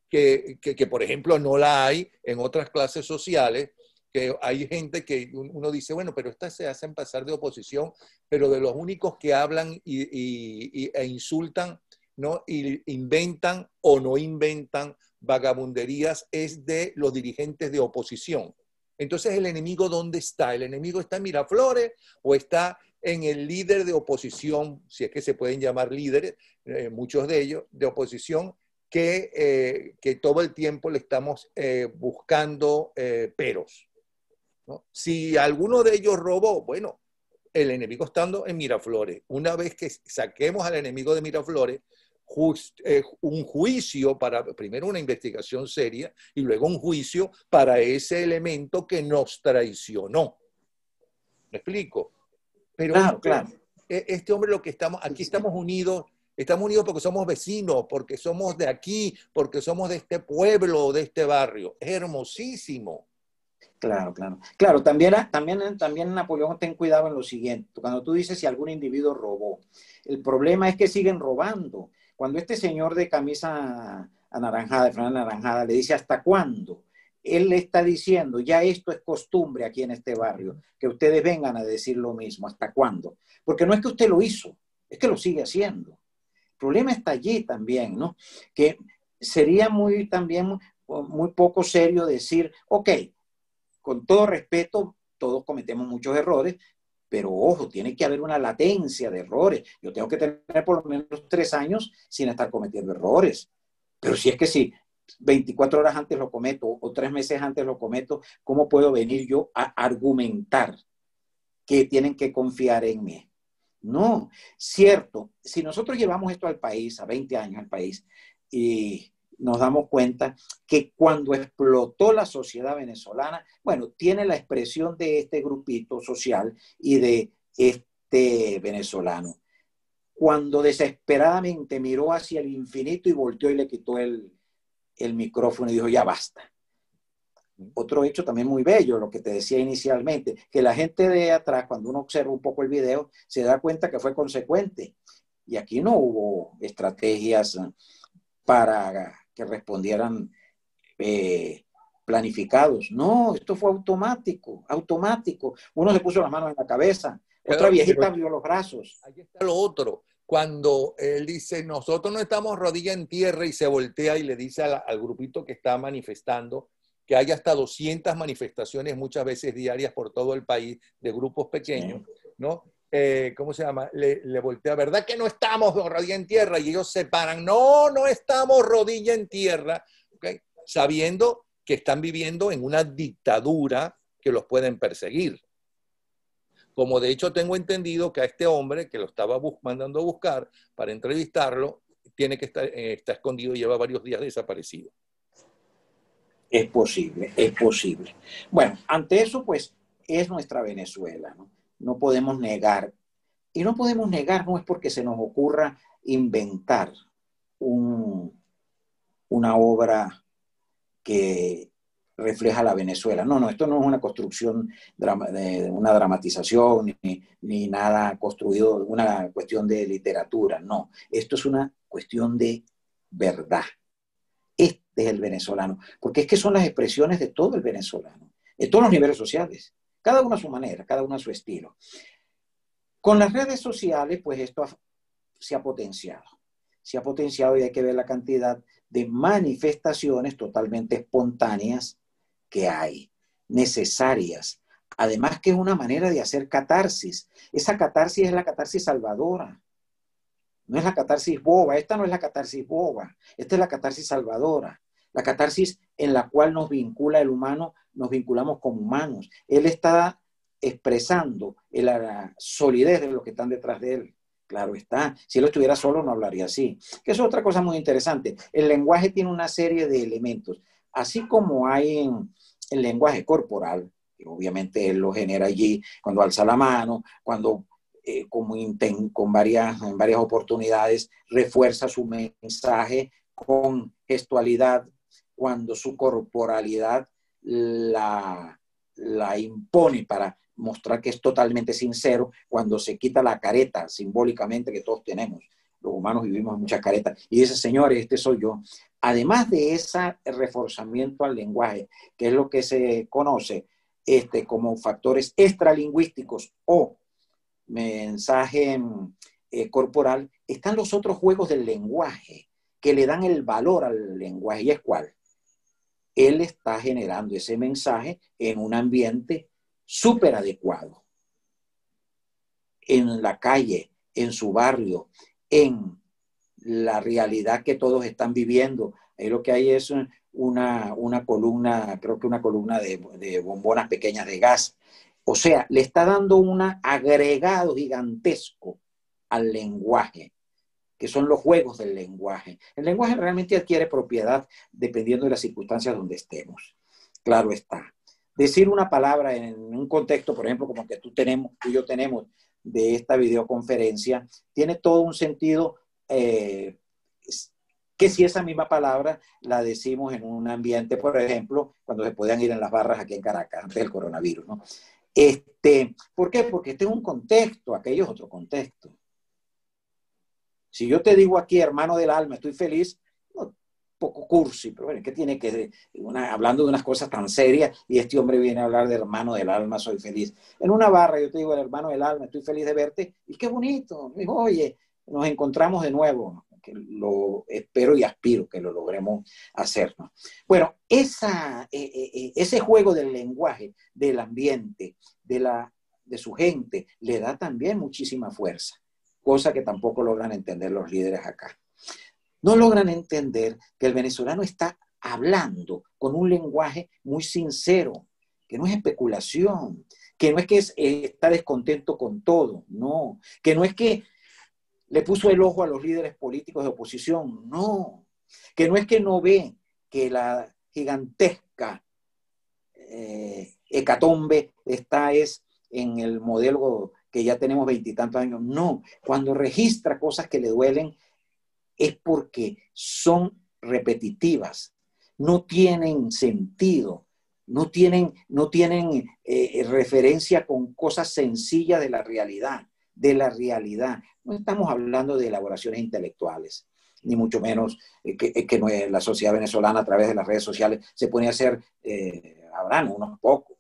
que por ejemplo no la hay en otras clases sociales, que hay gente que uno dice, bueno, pero estas se hacen pasar de oposición, pero de los únicos que hablan e insultan, ¿no? Y inventan o no inventan vagabunderías es de los dirigentes de oposición. Entonces, ¿el enemigo dónde está? ¿El enemigo está en Miraflores o está en el líder de oposición, si es que se pueden llamar líderes, muchos de ellos, de oposición, que todo el tiempo le estamos buscando peros, ¿no? Si alguno de ellos robó, bueno, el enemigo estando en Miraflores. Una vez que saquemos al enemigo de Miraflores, un juicio primero una investigación seria y luego un juicio para ese elemento que nos traicionó. ¿Me explico? Pero claro. Este hombre, aquí estamos unidos porque somos vecinos, porque somos de aquí, porque somos de este pueblo, de este barrio. Es hermosísimo. Claro. También Napoleón, ten cuidado en lo siguiente. Cuando tú dices si algún individuo robó, el problema es que siguen robando. Cuando este señor de camisa anaranjada, de franela anaranjada, le dice ¿hasta cuándo? Él le está diciendo, ya esto es costumbre aquí en este barrio, que ustedes vengan a decir lo mismo, ¿hasta cuándo? Porque no es que usted lo hizo, es que lo sigue haciendo. El problema está allí también, ¿no? Que sería también muy poco serio decir, ok, con todo respeto, todos cometemos muchos errores, pero ojo, tiene que haber una latencia de errores. Yo tengo que tener por lo menos 3 años sin estar cometiendo errores. Pero si es que si 24 horas antes lo cometo o 3 meses antes lo cometo, ¿cómo puedo venir yo a argumentar que tienen que confiar en mí? No, cierto. Si nosotros llevamos esto al país, a 20 años al país, y nos damos cuenta que cuando explotó la sociedad venezolana, bueno, tiene la expresión de este grupito social y de este venezolano. Cuando desesperadamente miró hacia el infinito y volteó y le quitó el micrófono y dijo, ya basta. Otro hecho también muy bello, lo que te decía inicialmente, que la gente de atrás, cuando uno observa un poco el video, se da cuenta que fue consecuente. Y aquí no hubo estrategias para que respondieran planificados. No, esto fue automático. Uno se puso las manos en la cabeza, otra viejita abrió los brazos. Ahí está lo otro. Cuando él dice, nosotros no estamos rodilla en tierra, y se voltea y le dice al grupito que está manifestando que hay hasta 200 manifestaciones muchas veces diarias por todo el país de grupos pequeños, sí, ¿no? ¿Cómo se llama? Le voltea, ¿verdad que no estamos rodilla en tierra? Y ellos se paran, no estamos rodilla en tierra, ¿okay? Sabiendo que están viviendo en una dictadura que los pueden perseguir. Como de hecho tengo entendido que a este hombre que lo estaba mandando a buscar para entrevistarlo, tiene que está escondido y lleva varios días desaparecido. Es posible. Bueno, ante eso pues es nuestra Venezuela, ¿no? No podemos negar. Y no podemos negar no es porque se nos ocurra inventar una obra que refleja la Venezuela. No, esto no es una construcción, una dramatización, ni nada construido, una cuestión de literatura, no. Esto es una cuestión de verdad. Este es el venezolano, porque es que son las expresiones de todo el venezolano, de todos los niveles sociales, cada uno a su manera, cada uno a su estilo. Con las redes sociales, pues esto se ha potenciado y hay que ver la cantidad de manifestaciones totalmente espontáneas que hay, necesarias. Además que es una manera de hacer catarsis. Esa catarsis es la catarsis salvadora. No es la catarsis boba, esta no es la catarsis boba, esta es la catarsis salvadora, la catarsis en la cual nos vincula el humano, nos vinculamos como humanos. Él está expresando la solidez de los que están detrás de él. Claro está, si él estuviera solo no hablaría así. Que es otra cosa muy interesante. El lenguaje tiene una serie de elementos. Así como hay en el lenguaje corporal, que obviamente él lo genera allí, cuando alza la mano, cuando en varias oportunidades refuerza su mensaje con gestualidad, cuando su corporalidad la impone para mostrar que es totalmente sincero, cuando se quita la careta simbólicamente que todos tenemos. Los humanos vivimos en muchas caretas y dice, señores, este soy yo. Además de ese reforzamiento al lenguaje, que es lo que se conoce como factores extralingüísticos o mensaje corporal, están los otros juegos del lenguaje que le dan el valor al lenguaje. ¿Y es cuál? Él está generando ese mensaje en un ambiente súper adecuado. En la calle, en su barrio, en la realidad que todos están viviendo. Ahí lo que hay es una columna, creo que una columna de bombonas pequeñas de gas. O sea, le está dando un agregado gigantesco al lenguaje, que son los juegos del lenguaje. El lenguaje realmente adquiere propiedad dependiendo de las circunstancias donde estemos. Claro está. Decir una palabra en un contexto, por ejemplo, como que tú y yo tenemos de esta videoconferencia, tiene todo un sentido que si esa misma palabra la decimos en un ambiente, por ejemplo, cuando se podían ir en las barras aquí en Caracas, antes del coronavirus, ¿no? ¿Por qué? Porque este es un contexto, aquello es otro contexto. Si yo te digo aquí, hermano del alma, estoy feliz, un poco cursi, pero bueno, ¿qué tiene que hablando de unas cosas tan serias y este hombre viene a hablar de hermano del alma, soy feliz? En una barra yo te digo, hermano del alma, estoy feliz de verte, y qué bonito. Me dijo, oye, nos encontramos de nuevo, que lo espero y aspiro que lo logremos hacer, ¿no? Bueno, ese juego del lenguaje, del ambiente, de su gente, le da también muchísima fuerza, cosa que tampoco logran entender los líderes acá. No logran entender que el venezolano está hablando con un lenguaje muy sincero, que no es especulación, que no es que está descontento con todo, no, que no es que le puso el ojo a los líderes políticos de oposición, no, que no es que no ve que la gigantesca hecatombe está en el modelo que ya tenemos 20 y tantos años, no, cuando registra cosas que le duelen es porque son repetitivas, no tienen sentido, no tienen referencia con cosas sencillas de la realidad. No estamos hablando de elaboraciones intelectuales, ni mucho menos que la sociedad venezolana a través de las redes sociales se pone a hacer, habrán unos pocos,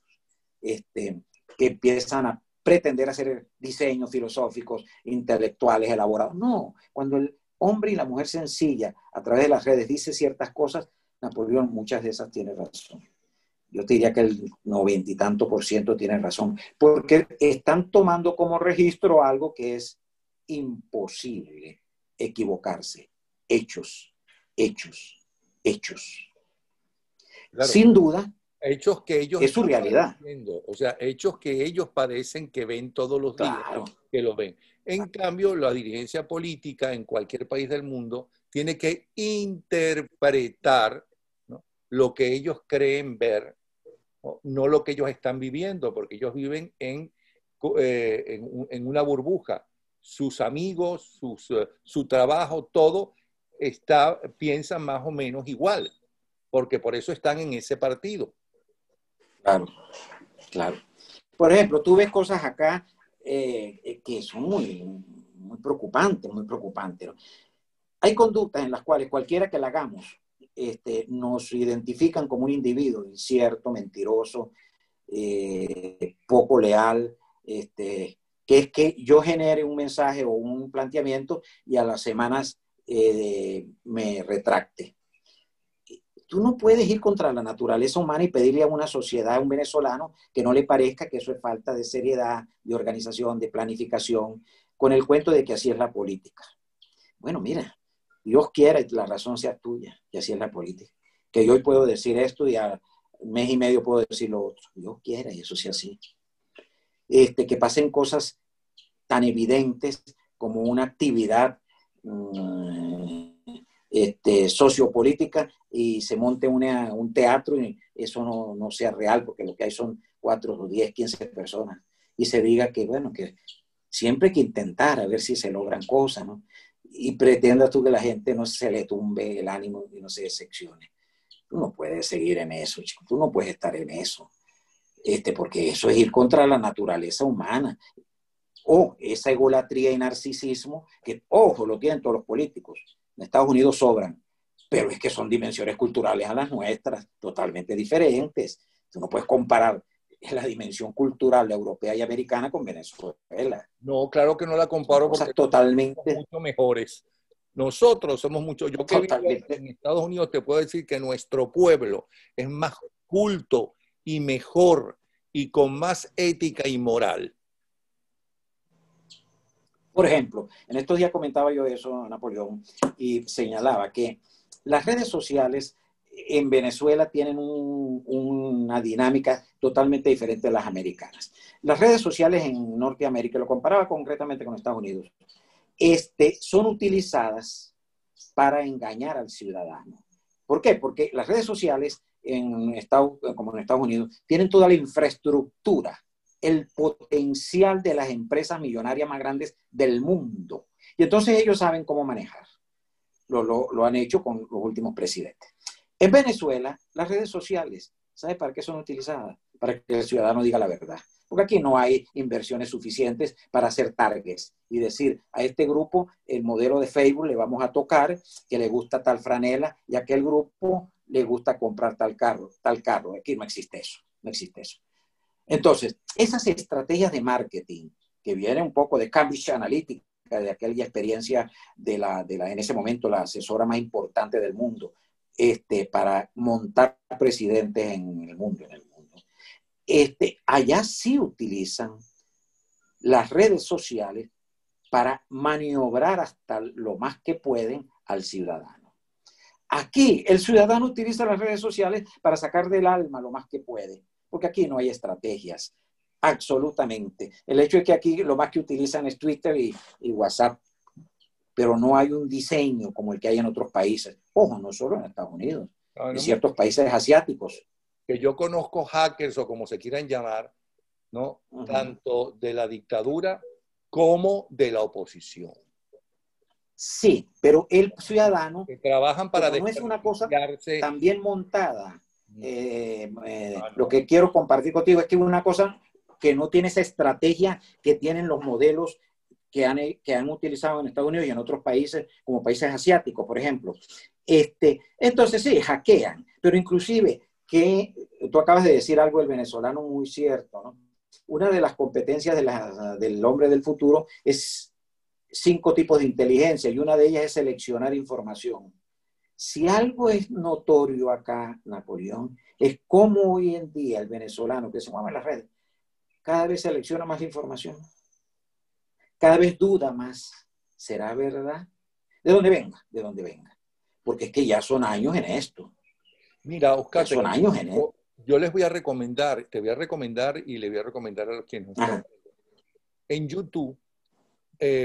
que empiezan a pretender hacer diseños filosóficos, intelectuales, elaborados. No, cuando el hombre y la mujer sencilla a través de las redes dice ciertas cosas, Napoleón muchas de esas tiene razón. Yo te diría que el 90 y tanto % tiene razón, porque están tomando como registro algo que es imposible equivocarse. Hechos. Claro. Sin duda, hechos que ellos es su realidad. O sea, hechos que ellos padecen, que ven todos los días, claro, que los ven. En cambio, la dirigencia política en cualquier país del mundo tiene que interpretar, ¿no?, lo que ellos creen ver, no lo que ellos están viviendo, porque ellos viven en una burbuja. Sus amigos, su trabajo, todo piensan más o menos igual, porque por eso están en ese partido. Claro. Por ejemplo, tú ves cosas acá que son muy preocupantes, ¿no? Hay conductas en las cuales cualquiera que la hagamos nos identifican como un individuo incierto, mentiroso, poco leal, que es que yo genere un mensaje o un planteamiento y a las semanas me retracte. Tú no puedes ir contra la naturaleza humana y pedirle a una sociedad, a un venezolano, que no le parezca que eso es falta de seriedad, de organización, de planificación, con el cuento de que así es la política. Bueno, mira, Dios quiera y la razón sea tuya, y así es la política. Que yo hoy puedo decir esto y al mes y medio puedo decir lo otro. Dios quiera y eso sea así. Que pasen cosas tan evidentes como una actividad sociopolítica y se monte un teatro y eso no sea real, porque lo que hay son 4 o 10, 15 personas. Y se diga que, bueno, que siempre hay que intentar a ver si se logran cosas, ¿no? Y pretendas tú que la gente no se le tumbe el ánimo y no se decepcione. Tú no puedes seguir en eso, chico. Tú no puedes estar en eso. Porque eso es ir contra la naturaleza humana. O esa egolatría y narcisismo que, ojo, lo tienen todos los políticos. En Estados Unidos sobran, pero es que son dimensiones culturales a las nuestras, totalmente diferentes. Tú no puedes comparar la dimensión cultural europea y americana con Venezuela. No, claro que no la comparo porque totalmente somos mucho mejores. Nosotros somos mucho. Yo que vivo en Estados Unidos te puedo decir que nuestro pueblo es más culto y mejor y con más ética y moral. Por ejemplo, en estos días comentaba yo eso, Napoleón, y señalaba que las redes sociales en Venezuela tienen una dinámica totalmente diferente de las americanas. Las redes sociales en Norteamérica, lo comparaba concretamente con Estados Unidos, son utilizadas para engañar al ciudadano. ¿Por qué? Porque las redes sociales, como en Estados Unidos, tienen toda la infraestructura, el potencial de las empresas millonarias más grandes del mundo. Y entonces ellos saben cómo manejar. Lo han hecho con los últimos presidentes. En Venezuela, las redes sociales, ¿sabe para qué son utilizadas? Para que el ciudadano diga la verdad. Porque aquí no hay inversiones suficientes para hacer targets y decir a este grupo el modelo de Facebook le vamos a tocar, que le gusta tal franela, y a aquel grupo le gusta comprar tal carro. Aquí no existe eso, no existe eso. Entonces, esas estrategias de marketing que vienen un poco de Cambridge Analytica, de aquella experiencia en ese momento, la asesora más importante del mundo, para montar presidentes en el mundo. Allá sí utilizan las redes sociales para maniobrar hasta lo más que pueden al ciudadano. Aquí el ciudadano utiliza las redes sociales para sacar del alma lo más que puede, porque aquí no hay estrategias, absolutamente. El hecho es que aquí lo más que utilizan es Twitter y WhatsApp, pero no hay un diseño como el que hay en otros países. Ojo, no solo en Estados Unidos, en ciertos países asiáticos. Que yo conozco hackers o como se quieran llamar, ¿no? Uh-huh. Tanto de la dictadura como de la oposición. Sí, pero el ciudadano que trabajan para no es una cosa tan bien montada. Lo que quiero compartir contigo es que es una cosa que no tiene esa estrategia que tienen los modelos que han utilizado en Estados Unidos y en otros países, como países asiáticos, por ejemplo. Entonces sí, hackean, pero inclusive que tú acabas de decir algo del venezolano muy cierto, ¿no? Una de las competencias del hombre del futuro es 5 tipos de inteligencia y una de ellas es seleccionar información. Si algo es notorio acá, Napoleón, es cómo hoy en día el venezolano que se mueve en las redes cada vez selecciona más información, cada vez duda más. ¿Será verdad? ¿De dónde venga? De dónde venga. Porque es que ya son años en esto. Mira, Oscar, son años en esto. Yo les voy a recomendar, te voy a recomendar y le voy a recomendar a los que nos están. En YouTube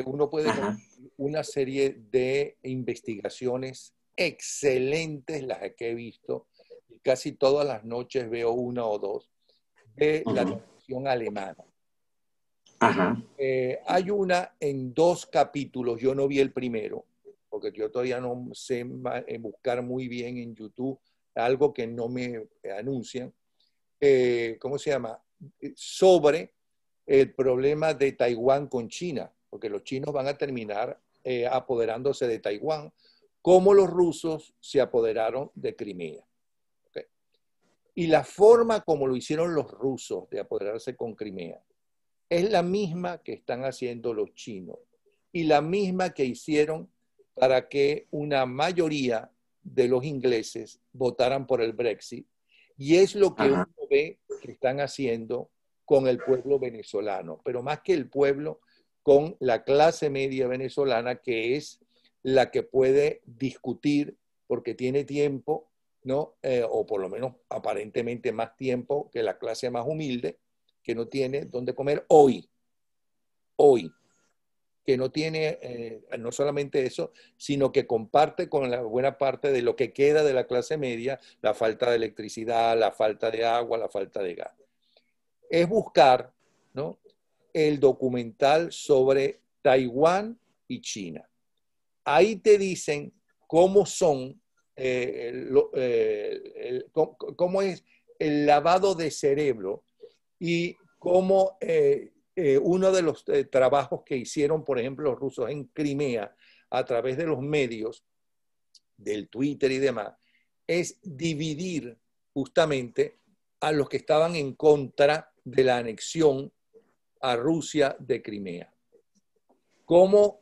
uno puede ver una serie de investigaciones excelentes, las que he visto. Casi todas las noches veo 1 o 2 de la televisión alemana. Hay una en 2 capítulos, yo no vi el primero, porque yo todavía no sé buscar muy bien en YouTube algo que no me anuncian, ¿cómo se llama? Sobre el problema de Taiwán con China, porque los chinos van a terminar apoderándose de Taiwán, como los rusos se apoderaron de Crimea. ¿Okay? Y la forma como lo hicieron los rusos de apoderarse con Crimea es la misma que están haciendo los chinos y la misma que hicieron para que una mayoría de los ingleses votaran por el Brexit, y es lo que uno ve que están haciendo con el pueblo venezolano, pero más que el pueblo, con la clase media venezolana, que es la que puede discutir porque tiene tiempo, ¿no? O por lo menos aparentemente más tiempo que la clase más humilde, que no tiene dónde comer hoy, que no tiene no solamente eso, sino que comparte con la buena parte de lo que queda de la clase media, la falta de electricidad, la falta de agua, la falta de gas. Es buscar, ¿no?, el documental sobre Taiwán y China. Ahí te dicen cómo son, cómo es el lavado de cerebro y cómo uno de los trabajos que hicieron, por ejemplo, los rusos en Crimea a través de los medios, del Twitter y demás, es dividir justamente a los que estaban en contra de la anexión a Rusia de Crimea. Cómo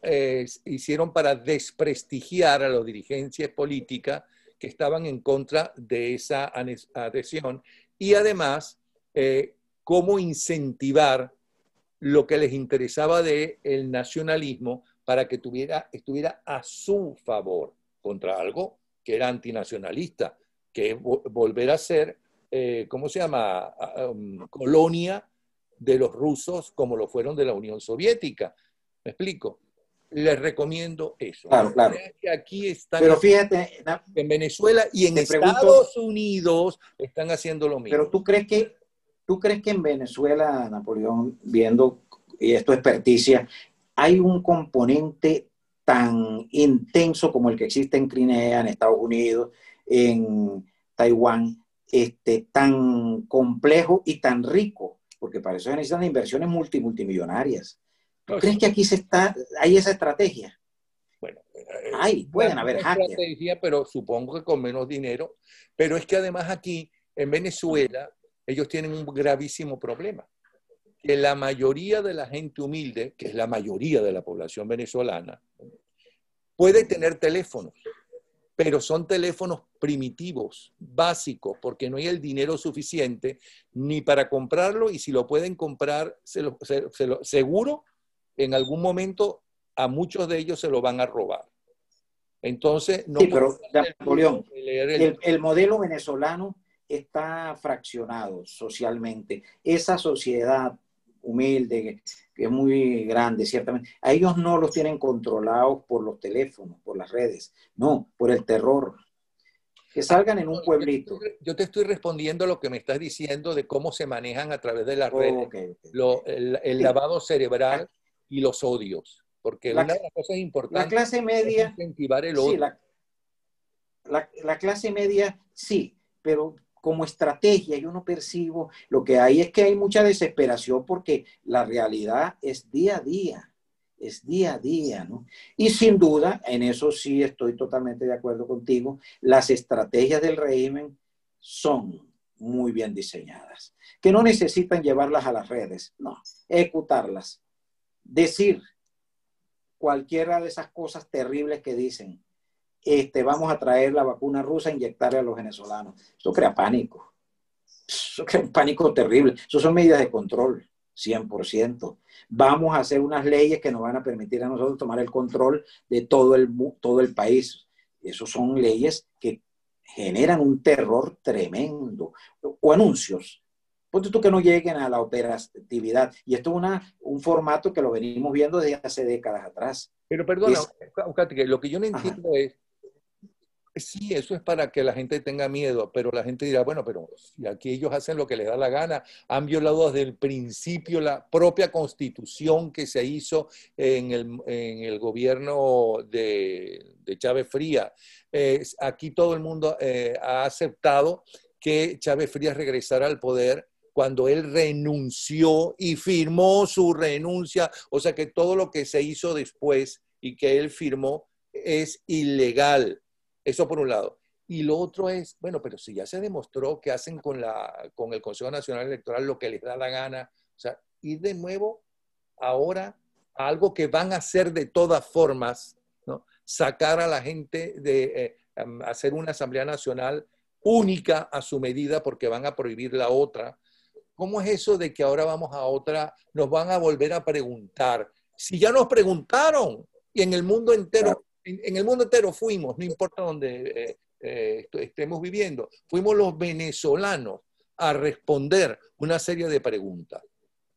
hicieron para desprestigiar a las dirigencias políticas que estaban en contra de esa adhesión y además cómo incentivar lo que les interesaba del nacionalismo para que estuviera a su favor contra algo que era antinacionalista, que es volver a ser, ¿cómo se llama?, colonia de los rusos como lo fueron de la Unión Soviética. ¿Me explico? Les recomiendo eso. Claro, claro. Que aquí están, pero fíjate, en Venezuela y en pregunto, Estados Unidos están haciendo lo mismo. Pero ¿tú crees que en Venezuela, Napoleón, viendo, y esto es experticia, hay un componente tan intenso como el que existe en Crimea, en Estados Unidos, en Taiwán, tan complejo y tan rico? Porque para eso se necesitan inversiones multimillonarias. ¿Tú crees que aquí hay esa estrategia? Bueno, pueden haber hackers. Estrategia, pero supongo que con menos dinero. Pero es que además aquí, en Venezuela, ellos tienen un gravísimo problema. Que la mayoría de la gente humilde, que es la mayoría de la población venezolana, puede tener teléfonos, pero son teléfonos primitivos, básicos, porque no hay el dinero suficiente ni para comprarlo, y si lo pueden comprar, seguro, en algún momento a muchos de ellos se lo van a robar. Entonces, no. Sí, pero Napoleón, el modelo venezolano está fraccionado socialmente. Esa sociedad humilde, que es muy grande, ciertamente, a ellos no los tienen controlados por los teléfonos, por las redes, no, por el terror. Que salgan en un pueblito. Yo te estoy respondiendo a lo que me estás diciendo de cómo se manejan a través de las redes, okay. El lavado cerebral y los odios. Porque una de las cosas importantes la clase media, es incentivar el odio. Sí, la clase media, sí, pero como estrategia yo no percibo, lo que hay es que hay mucha desesperación porque la realidad es día a día, ¿no? Y sin duda, en eso sí estoy totalmente de acuerdo contigo, las estrategias del régimen son muy bien diseñadas, que no necesitan llevarlas a las redes, no, ejecutarlas, decir cualquiera de esas cosas terribles que dicen. Vamos a traer la vacuna rusa a inyectarle a los venezolanos. Eso crea pánico. Eso crea un pánico terrible. Eso son medidas de control, 100%. Vamos a hacer unas leyes que nos van a permitir a nosotros tomar el control de todo el país. Esas son leyes que generan un terror tremendo. O anuncios. Ponte tú que no lleguen a la operatividad. Y esto es un formato que lo venimos viendo desde hace décadas atrás. Pero perdona, lo que yo no entiendo es, sí, eso es para que la gente tenga miedo, pero la gente dirá, bueno, pero si aquí ellos hacen lo que les da la gana, han violado desde el principio la propia constitución que se hizo en el gobierno de Chávez Frías. Aquí todo el mundo ha aceptado que Chávez Frías regresara al poder cuando él renunció y firmó su renuncia, o sea que todo lo que se hizo después y que él firmó es ilegal. Eso por un lado. Y lo otro es, bueno, pero si ya se demostró que hacen con el Consejo Nacional Electoral lo que les da la gana, o sea, ir de nuevo ahora a algo que van a hacer de todas formas, ¿no? Sacar a la gente de hacer una Asamblea Nacional única a su medida porque van a prohibir la otra. ¿Cómo es eso de que ahora vamos a otra, nos van a volver a preguntar? Si ya nos preguntaron y en el mundo entero En el mundo entero fuimos, no importa dónde estemos viviendo, fuimos los venezolanos a responder una serie de preguntas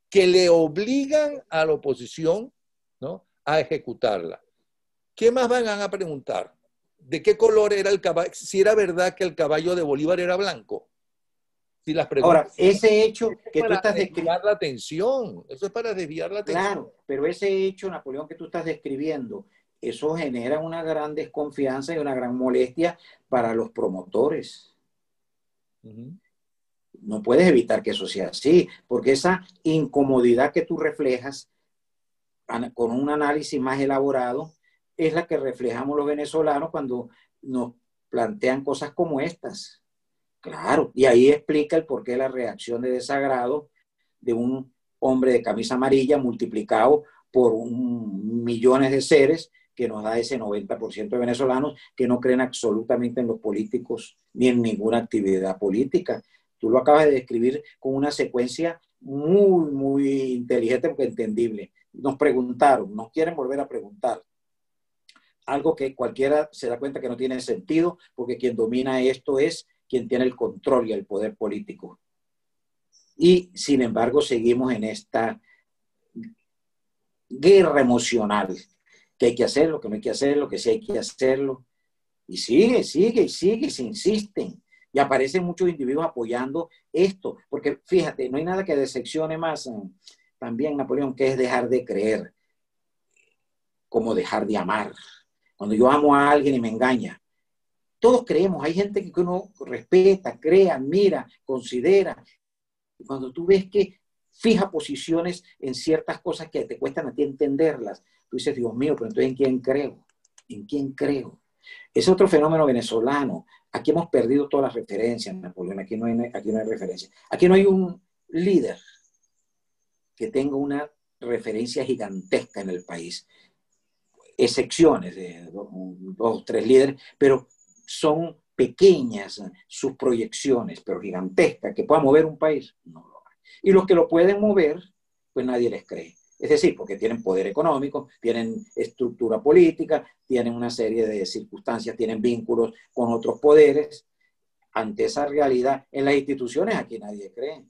que le obligan a la oposición, ¿no?, a ejecutarla. ¿Qué más van a preguntar? ¿De qué color era el caballo? Si era verdad que el caballo de Bolívar era blanco. Si las Ahora, preguntas, ese hecho que tú para estás desviar la atención, eso es para desviar la atención. claro, pero ese hecho, Napoleón, que tú estás describiendo, eso genera una gran desconfianza y una gran molestia para los promotores. No puedes evitar que eso sea así, porque esa incomodidad que tú reflejas con un análisis más elaborado es la que reflejamos los venezolanos cuando nos plantean cosas como estas. Claro, y ahí explica el porqué de la reacción de desagrado de un hombre de camisa amarilla multiplicado por millones de seres que nos da ese 90% de venezolanos que no creen absolutamente en los políticos ni en ninguna actividad política. Tú lo acabas de describir con una secuencia muy, muy inteligente porque entendible. Nos preguntaron, nos quieren volver a preguntar. Algo que cualquiera se da cuenta que no tiene sentido porque quien domina esto es quien tiene el control y el poder político. Y sin embargo seguimos en esta guerra emocional, que hay que hacerlo, que no hay que hacerlo, que sí hay que hacerlo. Y sigue, se insisten. Y aparecen muchos individuos apoyando esto, porque fíjate, no hay nada que decepcione más también, Napoleón, que es dejar de creer, como dejar de amar. Cuando yo amo a alguien y me engaña, todos creemos, hay gente que uno respeta, cree, admira, considera. Y cuando tú ves que fija posiciones en ciertas cosas que te cuestan a ti entenderlas, tú dices, Dios mío, pero entonces ¿en quién creo? ¿En quién creo? Es otro fenómeno venezolano. Aquí hemos perdido todas las referencias, Napoleón. Aquí no hay referencia. Aquí no hay un líder que tenga una referencia gigantesca en el país. Excepciones de dos o tres líderes, pero son pequeñas sus proyecciones, pero gigantescas, que puedan mover un país. No lo hay. Y los que lo pueden mover, pues nadie les cree. Es decir, porque tienen poder económico, tienen estructura política, tienen una serie de circunstancias, tienen vínculos con otros poderes. Ante esa realidad, en las instituciones aquí nadie cree.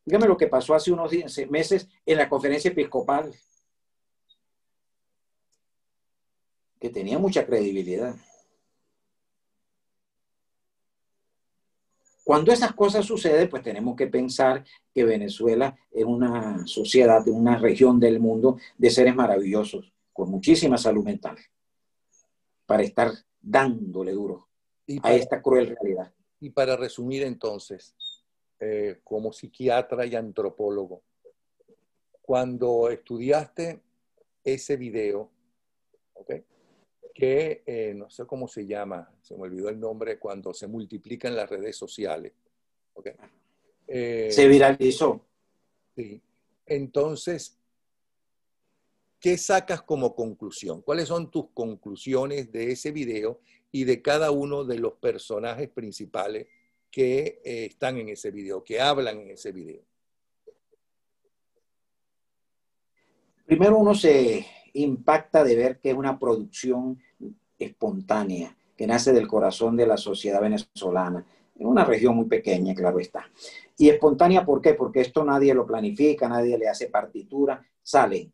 Dígame lo que pasó hace unos meses en la conferencia episcopal, que tenía mucha credibilidad. Cuando esas cosas suceden, pues tenemos que pensar que Venezuela es una sociedad, una región del mundo de seres maravillosos, con muchísima salud mental, para estar dándole duro a esta cruel realidad. Y para resumir entonces, como psiquiatra y antropólogo, cuando estudiaste ese video, ¿okay?, que no sé cómo se llama, se me olvidó el nombre, cuando se multiplica en las redes sociales. ¿Okay? Se viralizó. Sí. Entonces, ¿qué sacas como conclusión? ¿Cuáles son tus conclusiones de ese video y de cada uno de los personajes principales que están en ese video, que hablan en ese video? Primero uno se impacta de ver que es una producción espontánea, que nace del corazón de la sociedad venezolana, en una región muy pequeña, claro está. Y espontánea, ¿por qué? Porque esto nadie lo planifica, nadie le hace partitura, sale.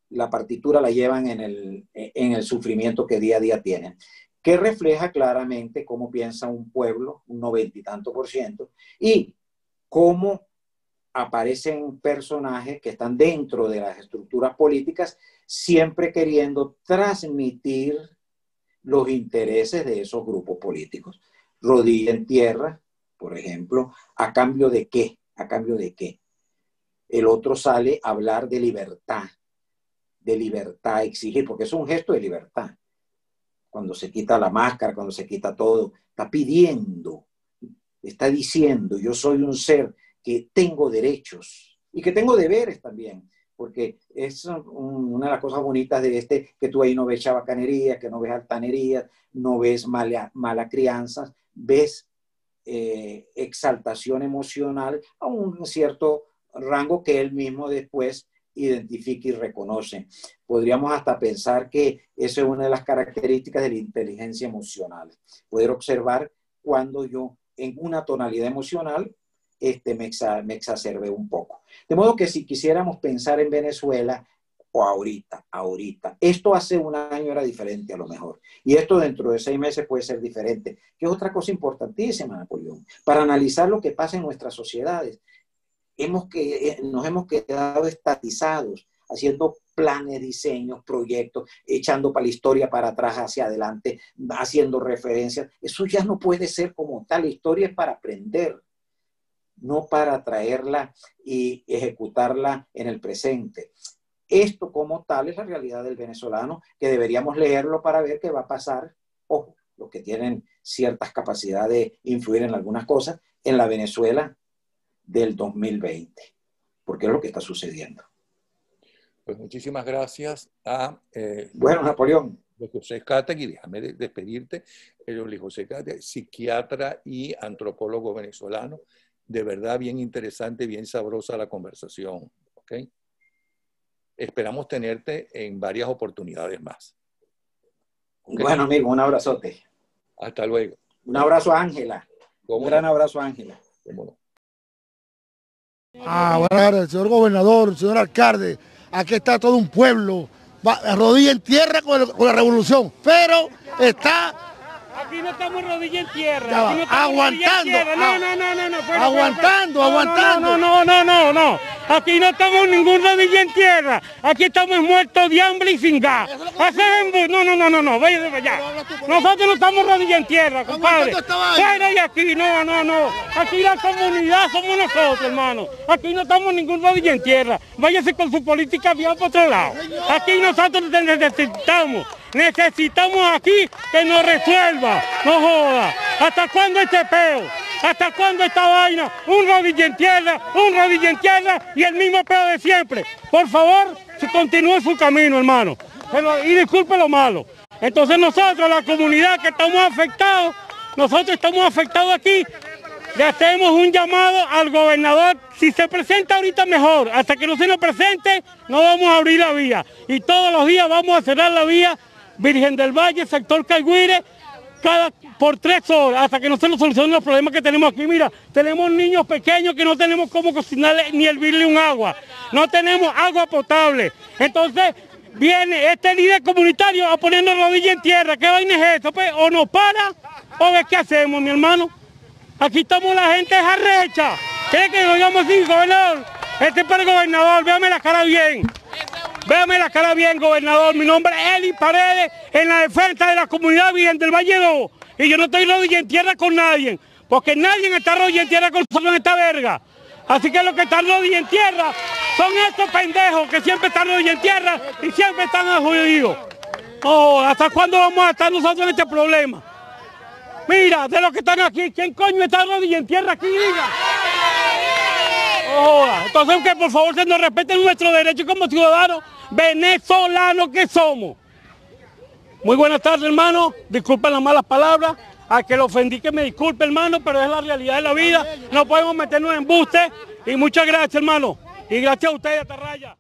La partitura la llevan en el sufrimiento que día a día tienen, que refleja claramente cómo piensa un pueblo, un 90 y tanto %, y cómo aparecen personajes que están dentro de las estructuras políticas, siempre queriendo transmitir los intereses de esos grupos políticos. Rodilla en tierra, por ejemplo, ¿a cambio de qué? ¿A cambio de qué? El otro sale a hablar de libertad exigir, porque es un gesto de libertad. Cuando se quita la máscara, cuando se quita todo, está pidiendo, está diciendo, yo soy un ser que tengo derechos y que tengo deberes también, porque es una de las cosas bonitas de que tú ahí no ves chabacanería, que no ves altanería, no ves mala crianza, ves exaltación emocional a un cierto rango que él mismo después identifica y reconoce. Podríamos hasta pensar que eso es una de las características de la inteligencia emocional. Poder observar cuando yo en una tonalidad emocional me exacerbé un poco. De modo que si quisiéramos pensar en Venezuela, o ahorita, esto hace un año era diferente a lo mejor, y esto dentro de 6 meses puede ser diferente, que es otra cosa importantísima, Napoleón, para analizar lo que pasa en nuestras sociedades. Nos hemos quedado estatizados, haciendo planes, diseños, proyectos, echando para la historia para atrás, hacia adelante, haciendo referencias. Eso ya no puede ser como tal. La historia es para aprender, no para traerla y ejecutarla en el presente. Esto como tal es la realidad del venezolano, que deberíamos leerlo para ver qué va a pasar. Ojo, los que tienen ciertas capacidades de influir en algunas cosas, en la Venezuela del 2020, porque es lo que está sucediendo. Pues muchísimas gracias a bueno, Napoleón. José Cátegui, déjame despedirte, José Cátegui, psiquiatra y antropólogo venezolano. De verdad, bien interesante, bien sabrosa la conversación. ¿Okay? Esperamos tenerte en varias oportunidades más. ¿Okay? Bueno, amigo, un abrazote. Hasta luego. Un abrazo a Ángela. Un gran abrazo a Ángela. ¿Cómo no? Buenas tardes, señor gobernador, señor alcalde. Aquí está todo un pueblo, rodilla en tierra con la revolución, pero está... Aquí no estamos rodilla en tierra. Aquí no aguantando. Aguantando. No. Aquí no estamos ningún rodilla en tierra. Aquí estamos muertos de hambre y sin gas. No. Vaya de allá. Nosotros no estamos rodilla en tierra, compadre. Fuera de aquí, no. Aquí la comunidad somos nosotros, hermano. Aquí no estamos ningún rodilla en tierra. Váyase con su política bien por otro lado. Aquí nosotros necesitamos aquí que nos resuelva, no joda. ¿Hasta cuándo este peo? ¿Hasta cuándo esta vaina? Un rodilla en tierra y el mismo peo de siempre. Por favor, continúe su camino, hermano. Y disculpe lo malo. Entonces nosotros, la comunidad que estamos afectados, aquí, le hacemos un llamado al gobernador. Si se presenta ahorita mejor, hasta que no se nos presente, no vamos a abrir la vía. Y todos los días vamos a cerrar la vía Virgen del Valle, sector Caigüire, por 3 horas, hasta que no se nos solucionen los problemas que tenemos aquí. Mira, tenemos niños pequeños que no tenemos cómo cocinarle ni hervirle un agua. No tenemos agua potable. Entonces, viene este líder comunitario a ponernos rodilla en tierra. ¿Qué vaina es esto? Pues, o nos para, o ve qué hacemos, mi hermano. Aquí estamos, la gente es arrecha. ¿Quiere que lo digamos así, gobernador? Este es para el gobernador, véame la cara bien. Véame la cara bien, gobernador. Mi nombre es Eli Paredes, en la defensa de la comunidad Virgen del Valle 2. Y yo no estoy rodilla en tierra con nadie, porque nadie está rodilla en tierra con nosotros en esta verga. Así que los que están rodilla en tierra son estos pendejos que siempre están rodilla en tierra y siempre están jodidos. ¿Hasta cuándo vamos a estar nosotros en este problema? Mira, de los que están aquí, ¿quién coño está rodilla en tierra aquí? Diga. Entonces que por favor se nos respeten nuestros derechos como ciudadanos venezolanos que somos. Muy buenas tardes, hermano. Disculpen las malas palabras. A que lo ofendí que me disculpe, hermano, pero es la realidad de la vida. No podemos meternos en embuste. Y muchas gracias, hermano. Y gracias a ustedes, Atarraya.